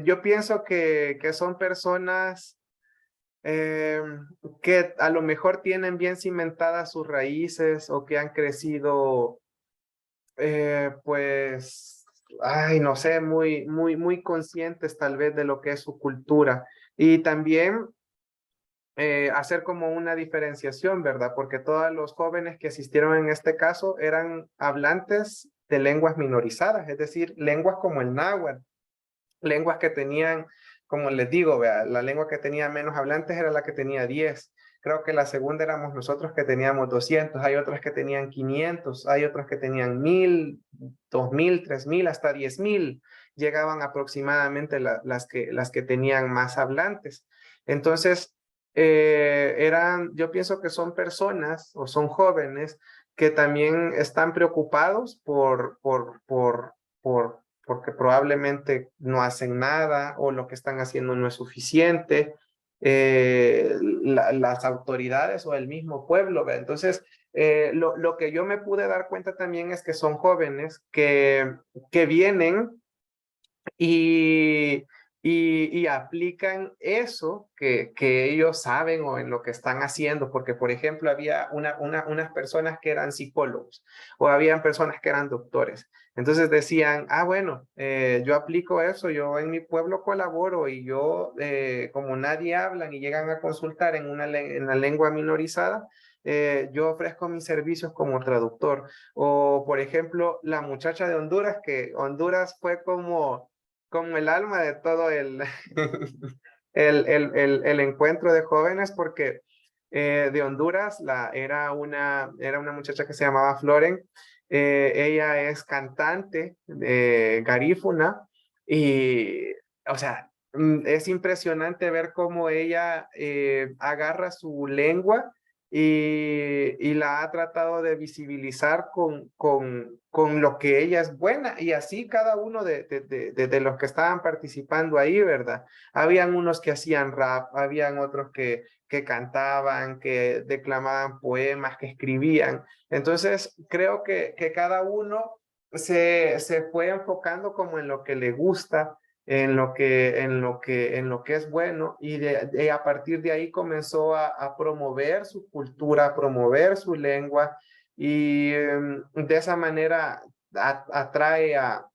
Speaker 1: yo pienso que son personas que a lo mejor tienen bien cimentadas sus raíces o que han crecido, pues, ay, no sé, muy conscientes tal vez de lo que es su cultura. Y también hacer como una diferenciación, ¿verdad? Porque todos los jóvenes que asistieron en este caso eran hablantes de lenguas minorizadas, es decir, lenguas como el náhuatl, lenguas que tenían, como les digo, vea, la lengua que tenía menos hablantes era la que tenía 10. Creo que la segunda éramos nosotros que teníamos 200, hay otras que tenían 500, hay otras que tenían 1000, 2000, 3000, hasta 10,000. Llegaban aproximadamente las que tenían más hablantes. Entonces, yo pienso que son personas o son jóvenes que también están preocupados por porque probablemente no hacen nada o lo que están haciendo no es suficiente, las autoridades o el mismo pueblo, ¿ve? Entonces, lo que yo me pude dar cuenta también es que son jóvenes que vienen y, y aplican eso que ellos saben o en lo que están haciendo, porque por ejemplo había unas personas que eran psicólogos o habían personas que eran doctores. Entonces decían, bueno, yo aplico eso, yo en mi pueblo colaboro y yo, como nadie habla y llegan a consultar en la lengua minorizada, yo ofrezco mis servicios como traductor. O por ejemplo, la muchacha de Honduras, que Honduras fue como el alma de todo el encuentro de jóvenes, porque de Honduras era una muchacha que se llamaba Floren. Ella es cantante garífuna y, o sea, es impresionante ver cómo ella agarra su lengua y la ha tratado de visibilizar con lo que ella es buena, y así cada uno de los que estaban participando ahí, ¿verdad? Habían unos que hacían rap, habían otros que cantaban, que declamaban poemas, que escribían. Entonces, creo que cada uno se fue enfocando como en lo que le gusta, en lo que es bueno, y a partir de ahí comenzó a promover su cultura, a promover su lengua, y de esa manera atrae a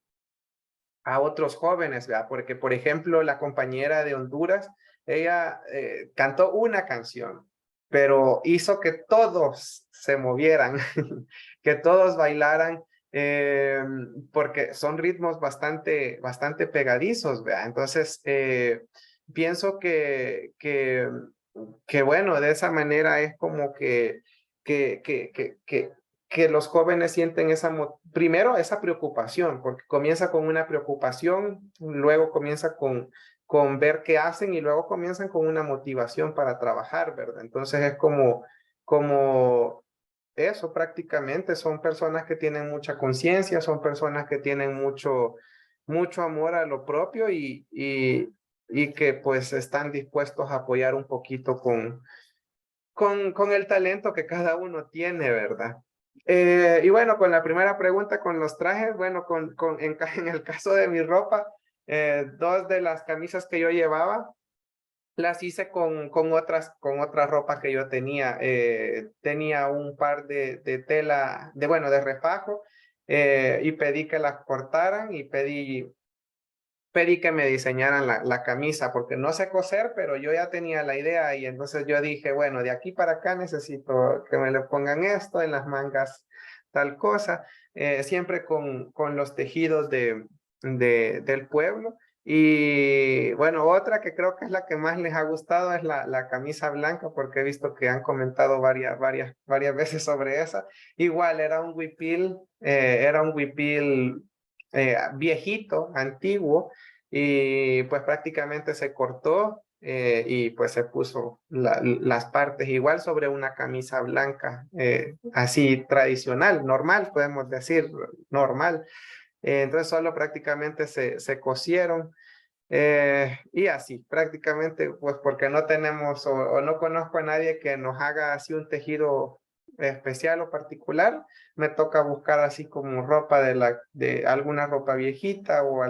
Speaker 1: otros jóvenes, ¿verdad? Porque, por ejemplo, la compañera de Honduras, ella cantó una canción, pero hizo que todos se movieran, que todos bailaran, porque son ritmos bastante pegadizos, ¿verdad? Entonces, pienso que bueno, de esa manera es como que los jóvenes sienten primero esa preocupación, porque comienza con una preocupación, luego comienza con ver qué hacen y luego comienzan con una motivación para trabajar, ¿verdad? Entonces es como eso prácticamente, son personas que tienen mucha conciencia, son personas que tienen mucho amor a lo propio y que pues están dispuestos a apoyar un poquito con el talento que cada uno tiene, ¿verdad? Y bueno, con la primera pregunta, con los trajes, bueno, en el caso de mi ropa, dos de las camisas que yo llevaba, las hice con otra ropa que yo tenía. Tenía un par de tela, de refajo, y pedí que las cortaran y pedí que me diseñaran la camisa, porque no sé coser, pero yo ya tenía la idea, y entonces yo dije, bueno, de aquí para acá necesito que me le pongan esto, en las mangas tal cosa, siempre con los tejidos del pueblo. Y bueno, otra que creo que es la que más les ha gustado es la camisa blanca, porque he visto que han comentado varias veces sobre esa. Igual era un huipil, viejito, antiguo, y pues prácticamente se cortó, y pues se puso las partes igual sobre una camisa blanca, así tradicional, normal, podemos decir, normal. Entonces solo prácticamente se cosieron, y así, prácticamente, pues porque no tenemos o no conozco a nadie que nos haga así un tejido especial o particular, me toca buscar así como ropa de alguna ropa viejita o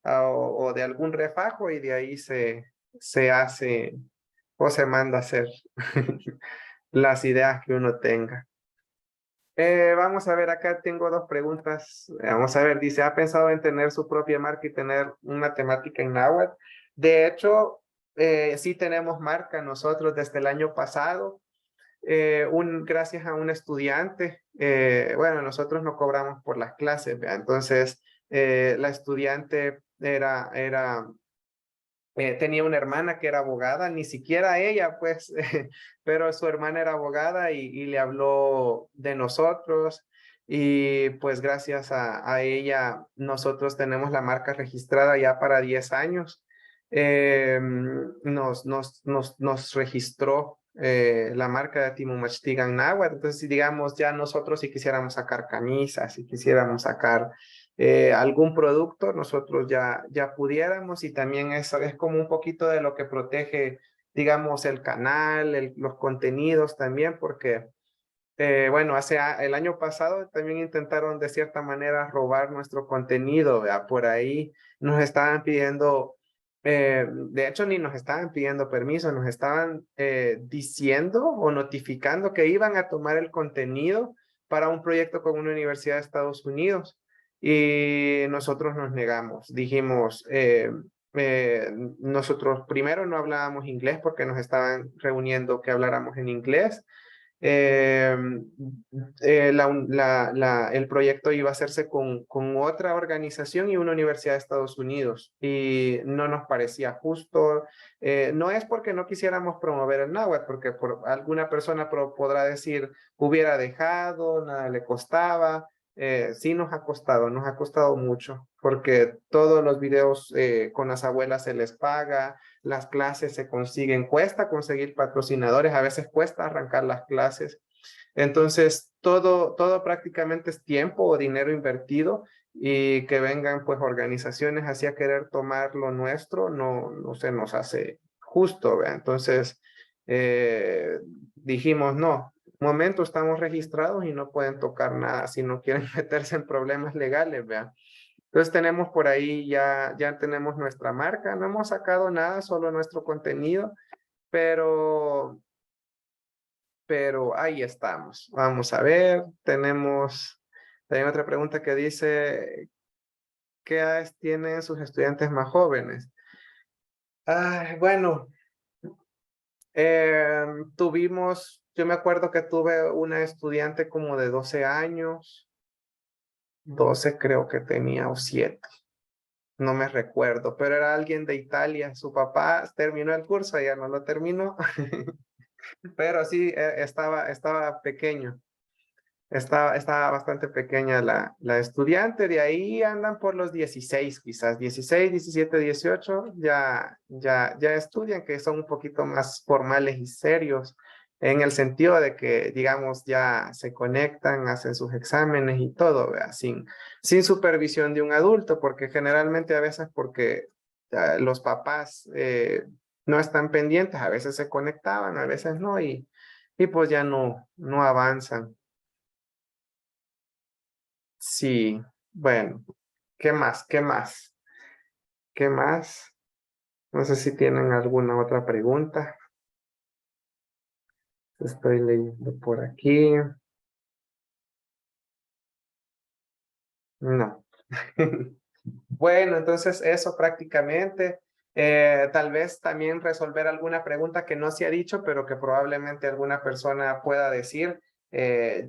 Speaker 1: o de algún refajo, y de ahí se hace o se manda a hacer las ideas que uno tenga. Vamos a ver, acá tengo dos preguntas. Vamos a ver, dice, ¿ha pensado en tener su propia marca y tener una temática en náhuatl? De hecho, sí tenemos marca nosotros desde el año pasado, gracias a un estudiante. Bueno, nosotros no cobramos por las clases, ¿verdad? Entonces, la estudiante tenía una hermana que era abogada, ni siquiera ella, pues, pero su hermana era abogada y le habló de nosotros, y pues gracias a ella nosotros tenemos la marca registrada ya para 10 años. Nos registró la marca de Timumachtigan Náhuatl. Entonces, digamos, ya nosotros si quisiéramos sacar camisas, si quisiéramos sacar algún producto, nosotros ya pudiéramos, y también eso es como un poquito de lo que protege, digamos, el canal, los contenidos también, porque bueno, el año pasado también intentaron de cierta manera robar nuestro contenido, ¿verdad? Por ahí nos estaban pidiendo, de hecho ni nos estaban pidiendo permiso, nos estaban diciendo o notificando que iban a tomar el contenido para un proyecto con una universidad de Estados Unidos, y nosotros nos negamos. Dijimos, nosotros primero no hablábamos inglés porque nos estaban reuniendo que habláramos en inglés. El proyecto iba a hacerse con otra organización y una universidad de Estados Unidos, y no nos parecía justo. No es porque no quisiéramos promover el náhuatl, porque por alguna persona podrá decir hubiera dejado, nada le costaba. Sí nos ha costado mucho, porque todos los videos con las abuelas se les paga, las clases se consiguen, cuesta conseguir patrocinadores, a veces cuesta arrancar las clases. Entonces, todo prácticamente es tiempo o dinero invertido, y que vengan pues organizaciones así a querer tomar lo nuestro, no se nos hace justo, ¿verdad? Entonces, dijimos, no, momento estamos registrados y no pueden tocar nada si no quieren meterse en problemas legales, ¿verdad? Entonces tenemos por ahí, ya tenemos nuestra marca, no hemos sacado nada, solo nuestro contenido, pero ahí estamos. Vamos a ver, tenemos también otra pregunta que dice, ¿qué edades tienen sus estudiantes más jóvenes? Bueno, yo me acuerdo que tuve una estudiante como de 12 años, 12 creo que tenía, o 7. No me recuerdo, pero era alguien de Italia. Su papá terminó el curso, ella no lo terminó, pero sí, estaba pequeño. Estaba bastante pequeña la estudiante. De ahí andan por los 16, quizás 16, 17, 18, ya estudian, que son un poquito más formales y serios, en el sentido de que, digamos, ya se conectan, hacen sus exámenes y todo, ¿verdad? Sin supervisión de un adulto, porque generalmente a veces porque los papás no están pendientes, a veces se conectaban, a veces no, y pues ya no avanzan. Sí, bueno, ¿qué más? ¿Qué más? ¿Qué más? No sé si tienen alguna otra pregunta. Estoy leyendo por aquí. No. Bueno, entonces eso prácticamente. Tal vez también resolver alguna pregunta que no se ha dicho, pero que probablemente alguna persona pueda decir.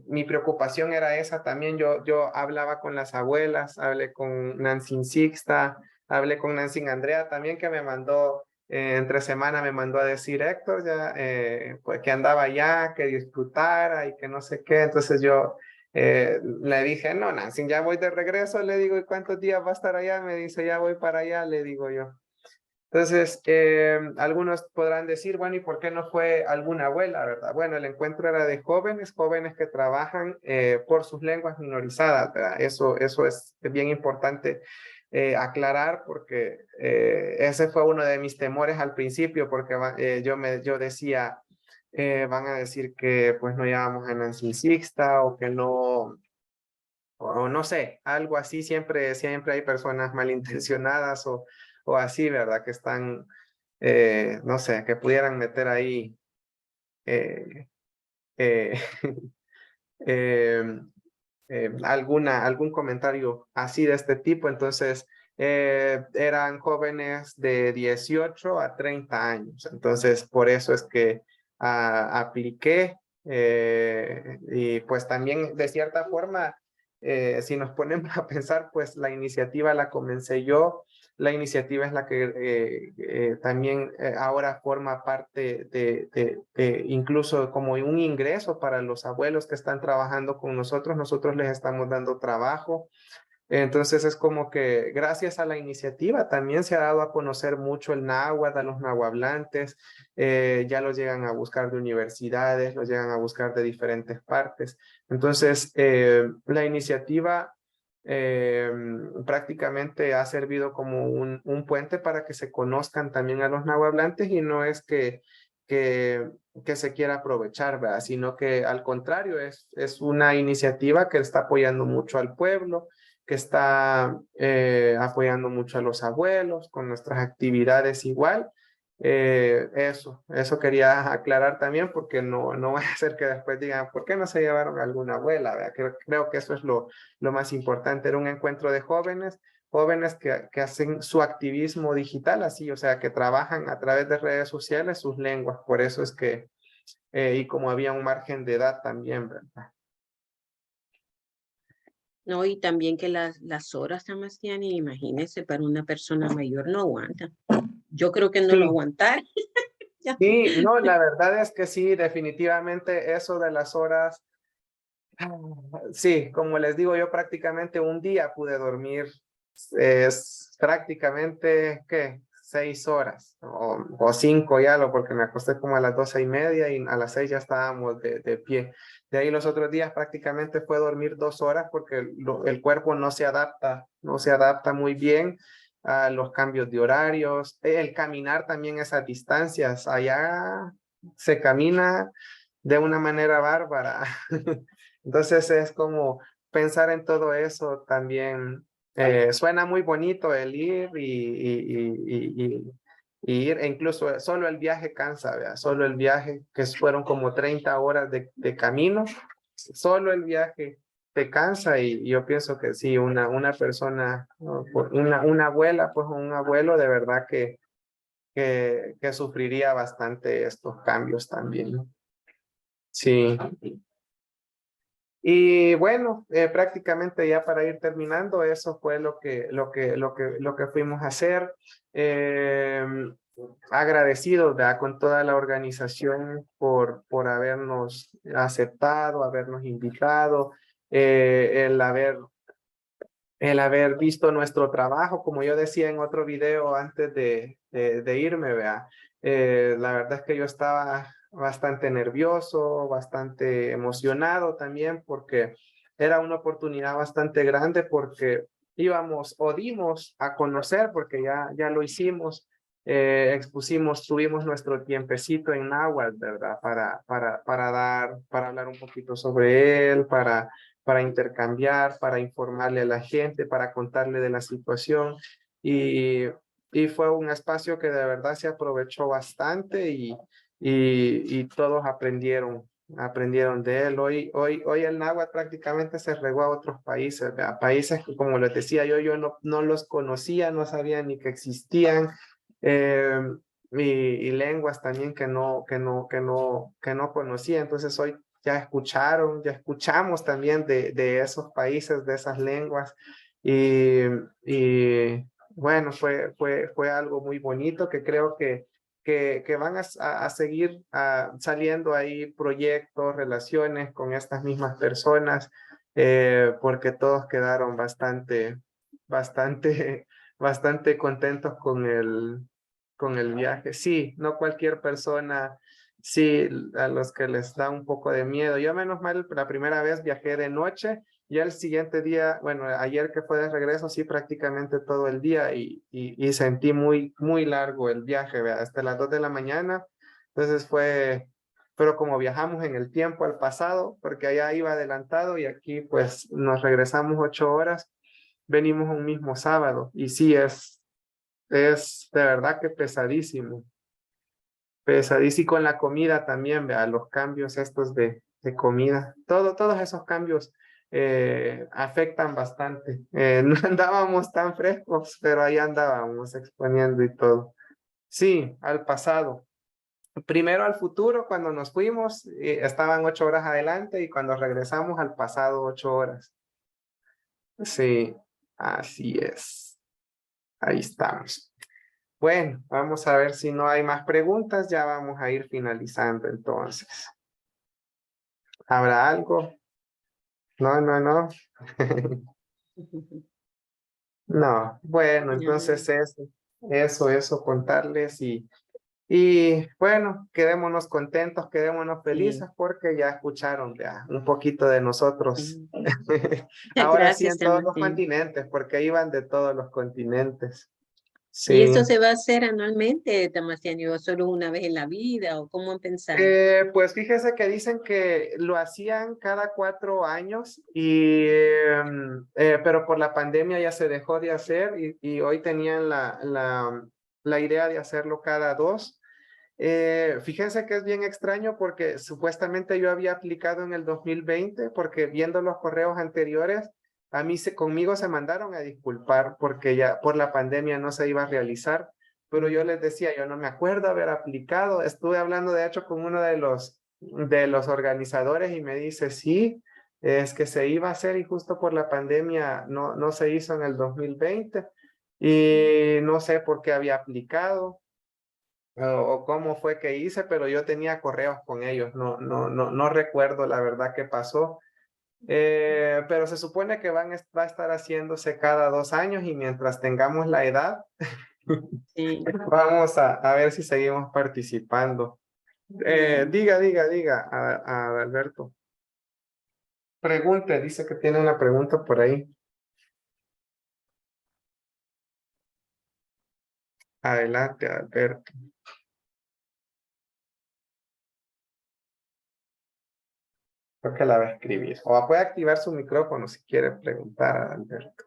Speaker 1: Mi preocupación era esa también. Yo hablaba con las abuelas, hablé con Nancy Sixta, hablé con Nancy Andrea también, que me mandó, entre semana me mandó a decir, Héctor, ya, pues que andaba allá, que disfrutara y que no sé qué. Entonces yo le dije, no, Nancy, ya voy de regreso, le digo, ¿y cuántos días va a estar allá? Me dice, ya voy para allá, le digo yo. Entonces, algunos podrán decir, bueno, ¿y por qué no fue alguna abuela, verdad? Bueno, el encuentro era de jóvenes que trabajan por sus lenguas minorizadas, ¿verdad? Eso es bien importante aclarar, porque ese fue uno de mis temores al principio, porque yo decía, van a decir que pues no llamamos a Nancy Sixta, o que no, o no sé, algo así. Siempre hay personas malintencionadas o así, ¿verdad? Que están, no sé, que pudieran meter ahí eh, eh, algún comentario así de este tipo. Entonces, eran jóvenes de 18 a 30 años. Entonces, por eso es que apliqué, y pues también de cierta forma, si nos ponemos a pensar, pues la iniciativa la comencé yo. La iniciativa es la que también ahora forma parte de incluso como un ingreso para los abuelos que están trabajando con nosotros. Nosotros les estamos dando trabajo. Entonces es como que gracias a la iniciativa también se ha dado a conocer mucho el náhuatl a los nahuablantes. Ya los llegan a buscar de universidades, los llegan a buscar de diferentes partes. Entonces la iniciativa prácticamente ha servido como un puente para que se conozcan también a los nahuatlantes y no es que se quiera aprovechar, ¿verdad? Sino que al contrario, es una iniciativa que está apoyando mucho al pueblo, que está apoyando mucho a los abuelos con nuestras actividades igual. Eso quería aclarar también porque no va a ser que después digan, ¿por qué no se llevaron a alguna abuela? ¿Verdad? Creo que eso es lo más importante. Era un encuentro de jóvenes que hacen su activismo digital así, o sea, que trabajan a través de redes sociales sus lenguas. Por eso es que, y como había un margen de edad también, ¿verdad?
Speaker 2: No, y también que las horas, Sebastián, imagínese, para una persona mayor no aguanta. Yo creo que no lo
Speaker 1: Sí.
Speaker 2: aguantar.
Speaker 1: Sí, no, la verdad es que sí, definitivamente eso de las horas, sí, como les digo, yo prácticamente un día pude dormir, es prácticamente, ¿qué? 6 horas o 5 ya, porque me acosté como a las 12:30 y a las 6 ya estábamos de pie. De ahí los otros días prácticamente fue dormir 2 horas porque el cuerpo no se adapta muy bien a los cambios de horarios, el caminar también esas distancias, allá se camina de una manera bárbara. Entonces es como pensar en todo eso también. Suena muy bonito el ir y ir, e incluso solo el viaje cansa, ¿verdad? Solo el viaje, que fueron como 30 horas de camino, solo el viaje te cansa y yo pienso que sí, una persona, una abuela, pues un abuelo de verdad que sufriría bastante estos cambios también, ¿no? Sí. Y bueno, prácticamente ya para ir terminando, eso fue lo que fuimos a hacer. Agradecidos, ¿verdad? Con toda la organización por habernos aceptado, habernos invitado, el haber visto nuestro trabajo, como yo decía en otro video antes de irme, vea. La verdad es que yo estaba bastante nervioso, bastante emocionado también, porque era una oportunidad bastante grande, porque dimos a conocer, porque ya lo hicimos, tuvimos nuestro tiempecito en náhuatl, ¿verdad? Para hablar un poquito sobre él, para intercambiar, para informarle a la gente, para contarle de la situación. Y fue un espacio que de verdad se aprovechó bastante y todos aprendieron de él. Hoy el náhuatl prácticamente se regó a otros países, a países que, como les decía yo no los conocía, no sabía ni que existían. Y lenguas también que no conocía. Entonces hoy ya escuchamos también de esos países, de esas lenguas. Y bueno, fue algo muy bonito que creo que van a seguir saliendo ahí proyectos, relaciones con estas mismas personas, porque todos quedaron bastante contentos con el viaje. Sí, no cualquier persona, sí, a los que les da un poco de miedo. Yo menos mal, la primera vez viajé de noche y el siguiente día, bueno, ayer que fue de regreso, sí, prácticamente todo el día y sentí muy largo el viaje, ¿verdad? Hasta las 2 de la mañana. Entonces pero como viajamos en el tiempo al pasado, porque allá iba adelantado y aquí pues nos regresamos 8 horas, venimos un mismo sábado y sí es de verdad que pesadísimo. Pesadísimo con la comida también, vea, los cambios estos de comida. Todos esos cambios afectan bastante. No andábamos tan frescos, pero ahí andábamos exponiendo y todo. Sí, al pasado. Primero al futuro, cuando nos fuimos, estaban 8 horas adelante y cuando regresamos al pasado 8 horas. Sí, así es. Ahí estamos. Bueno, vamos a ver si no hay más preguntas. Ya vamos a ir finalizando entonces. ¿Habrá algo? No. No, bueno, entonces eso, contarles y Y bueno, quedémonos contentos, quedémonos felices
Speaker 2: Sí,
Speaker 1: porque ya escucharon ya, un poquito de nosotros.
Speaker 2: sí.
Speaker 1: Ahora sí
Speaker 2: Gracias,
Speaker 1: en todos los
Speaker 2: Sebastián.
Speaker 1: continentes, porque iban de todos los continentes.
Speaker 2: ¿Y
Speaker 1: Sí.
Speaker 2: esto se va a hacer anualmente, Tamasiani, o solo una vez en la vida, o cómo han pensado?
Speaker 1: Pues fíjese que dicen que lo hacían cada 4 años, pero por la pandemia ya se dejó de hacer y hoy tenían la idea de hacerlo cada 2. Fíjense que es bien extraño porque supuestamente yo había aplicado en el 2020 porque viendo los correos anteriores, a mí conmigo se mandaron a disculpar porque ya por la pandemia no se iba a realizar, pero yo les decía, yo no me acuerdo haber aplicado. Estuve hablando de hecho con uno de los organizadores y me dice, sí, es que se iba a hacer y justo por la pandemia no se hizo en el 2020 y no sé por qué había aplicado o cómo fue que hice, pero yo tenía correos con ellos, no recuerdo la verdad qué pasó, pero se supone que va a estar haciéndose cada 2 años y mientras tengamos la edad,
Speaker 2: Sí.
Speaker 1: vamos a ver si seguimos participando. Diga, a Alberto. Pregunte, dice que tiene una pregunta por ahí. Adelante, Alberto. Creo que la va a escribir. O puede activar su micrófono si quiere preguntar a Alberto.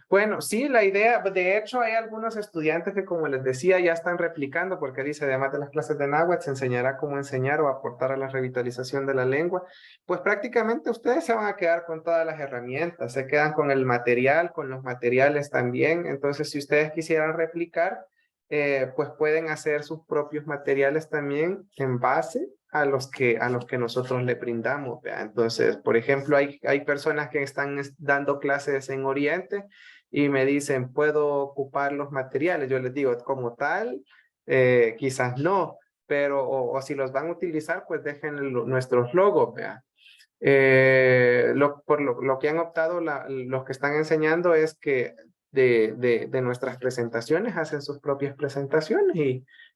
Speaker 1: Bueno, sí, la idea, de hecho hay algunos estudiantes que como les decía ya están replicando porque dice además de las clases de náhuatl se enseñará cómo enseñar o aportar a la revitalización de la lengua. Pues prácticamente ustedes se van a quedar con todas las herramientas, se quedan con el material, con los materiales también. Entonces si ustedes quisieran replicar, pues pueden hacer sus propios materiales también en base a los que nosotros le brindamos, ¿vea? Entonces, por ejemplo, hay personas que están dando clases en Oriente y me dicen, ¿puedo ocupar los materiales? Yo les digo, como tal, quizás no, pero o si los van a utilizar, pues dejen nuestros logos, ¿vea? Por lo que han optado los que están enseñando es que de nuestras presentaciones hacen sus propias presentaciones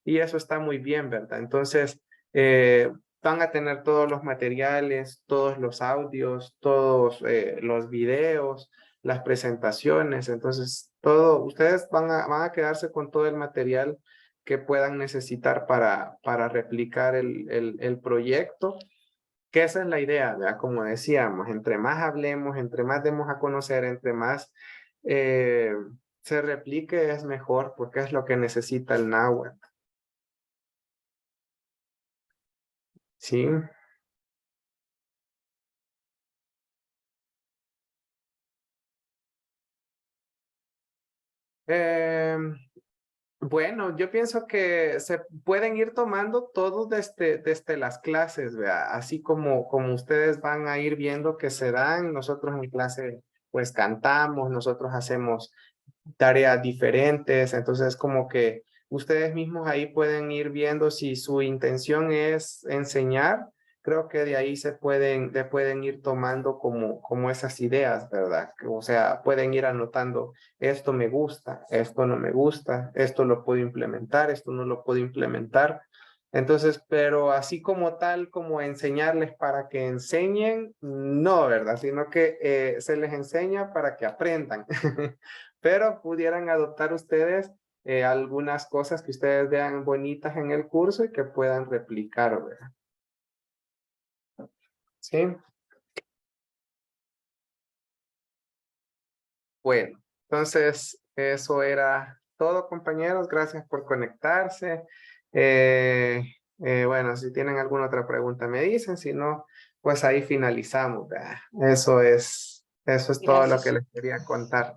Speaker 1: y eso está muy bien, ¿verdad? Entonces, van a tener todos los materiales, todos los audios, todos los videos, las presentaciones. Entonces, ustedes van a quedarse con todo el material que puedan necesitar para replicar el proyecto, que esa es la idea, ¿verdad? Como decíamos, entre más hablemos, entre más demos a conocer, entre más eh, se replique es mejor porque es lo que necesita el náhuatl. Sí. Bueno, yo pienso que se pueden ir tomando todo desde las clases, ¿vea? Así como ustedes van a ir viendo que se dan, nosotros en clase pues cantamos, nosotros hacemos tareas diferentes, entonces como que ustedes mismos ahí pueden ir viendo si su intención es enseñar, creo que de ahí pueden ir tomando como esas ideas, ¿verdad? O sea, pueden ir anotando, esto me gusta, esto no me gusta, esto lo puedo implementar, esto no lo puedo implementar. Entonces, pero así como tal, como enseñarles para que enseñen, no, ¿verdad? Sino que se les enseña para que aprendan. Pero pudieran adoptar ustedes algunas cosas que ustedes vean bonitas en el curso y que puedan replicar, ¿verdad? Sí. Bueno, entonces eso era todo, compañeros. Gracias por conectarse. Eh, bueno, si tienen alguna otra pregunta me dicen, si no, pues ahí finalizamos, ¿verdad? Eso es todo lo que
Speaker 2: Gracias.
Speaker 1: les quería contar.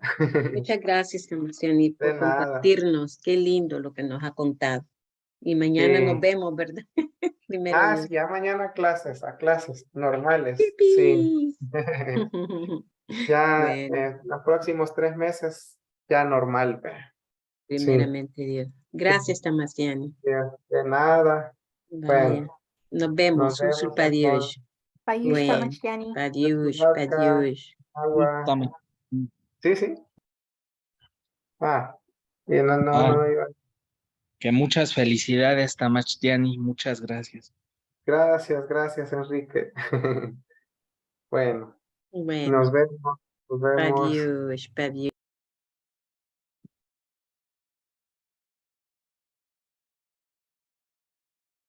Speaker 2: Muchas gracias, Tamasiani,
Speaker 1: De
Speaker 2: por
Speaker 1: nada.
Speaker 2: compartirnos. Qué lindo lo que nos ha contado. Y mañana nos
Speaker 1: Sí.
Speaker 2: vemos, ¿verdad? Primero
Speaker 1: Sí,
Speaker 2: Dios.
Speaker 1: ya mañana a clases normales, sí.
Speaker 2: ¡Pipi!
Speaker 1: Ya
Speaker 2: Bueno,
Speaker 1: los próximos 3 meses, ya normal, sí.
Speaker 2: primeramente Dios. Gracias, Tamasiani.
Speaker 1: De nada.
Speaker 2: Vaya.
Speaker 1: Bueno.
Speaker 2: Nos vemos.
Speaker 1: Nos
Speaker 2: Sul
Speaker 1: vemos,
Speaker 2: para
Speaker 1: amor.
Speaker 2: hoje.
Speaker 3: Payush
Speaker 2: Bueno,
Speaker 3: Tamashtiani.
Speaker 2: para hoje, para
Speaker 1: Gracias.
Speaker 2: hoje.
Speaker 1: Agua.
Speaker 7: Tama.
Speaker 1: Sí, sí. Ah, y
Speaker 7: Ah,
Speaker 1: no iba.
Speaker 7: que muchas felicidades, Tamachtiani. Muchas gracias.
Speaker 1: Gracias, Enrique. Bueno,
Speaker 2: Bueno,
Speaker 1: nos vemos. Nos
Speaker 2: para
Speaker 1: vemos.
Speaker 2: hoje, para hoje.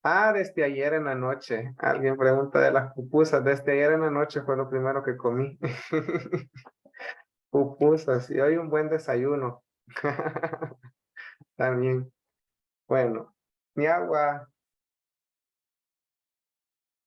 Speaker 1: Ah, desde ayer en la noche. Alguien pregunta de las pupusas. Desde ayer en la noche fue lo primero que comí. Pupusas. Y hoy un buen desayuno. También. Bueno, mi agua.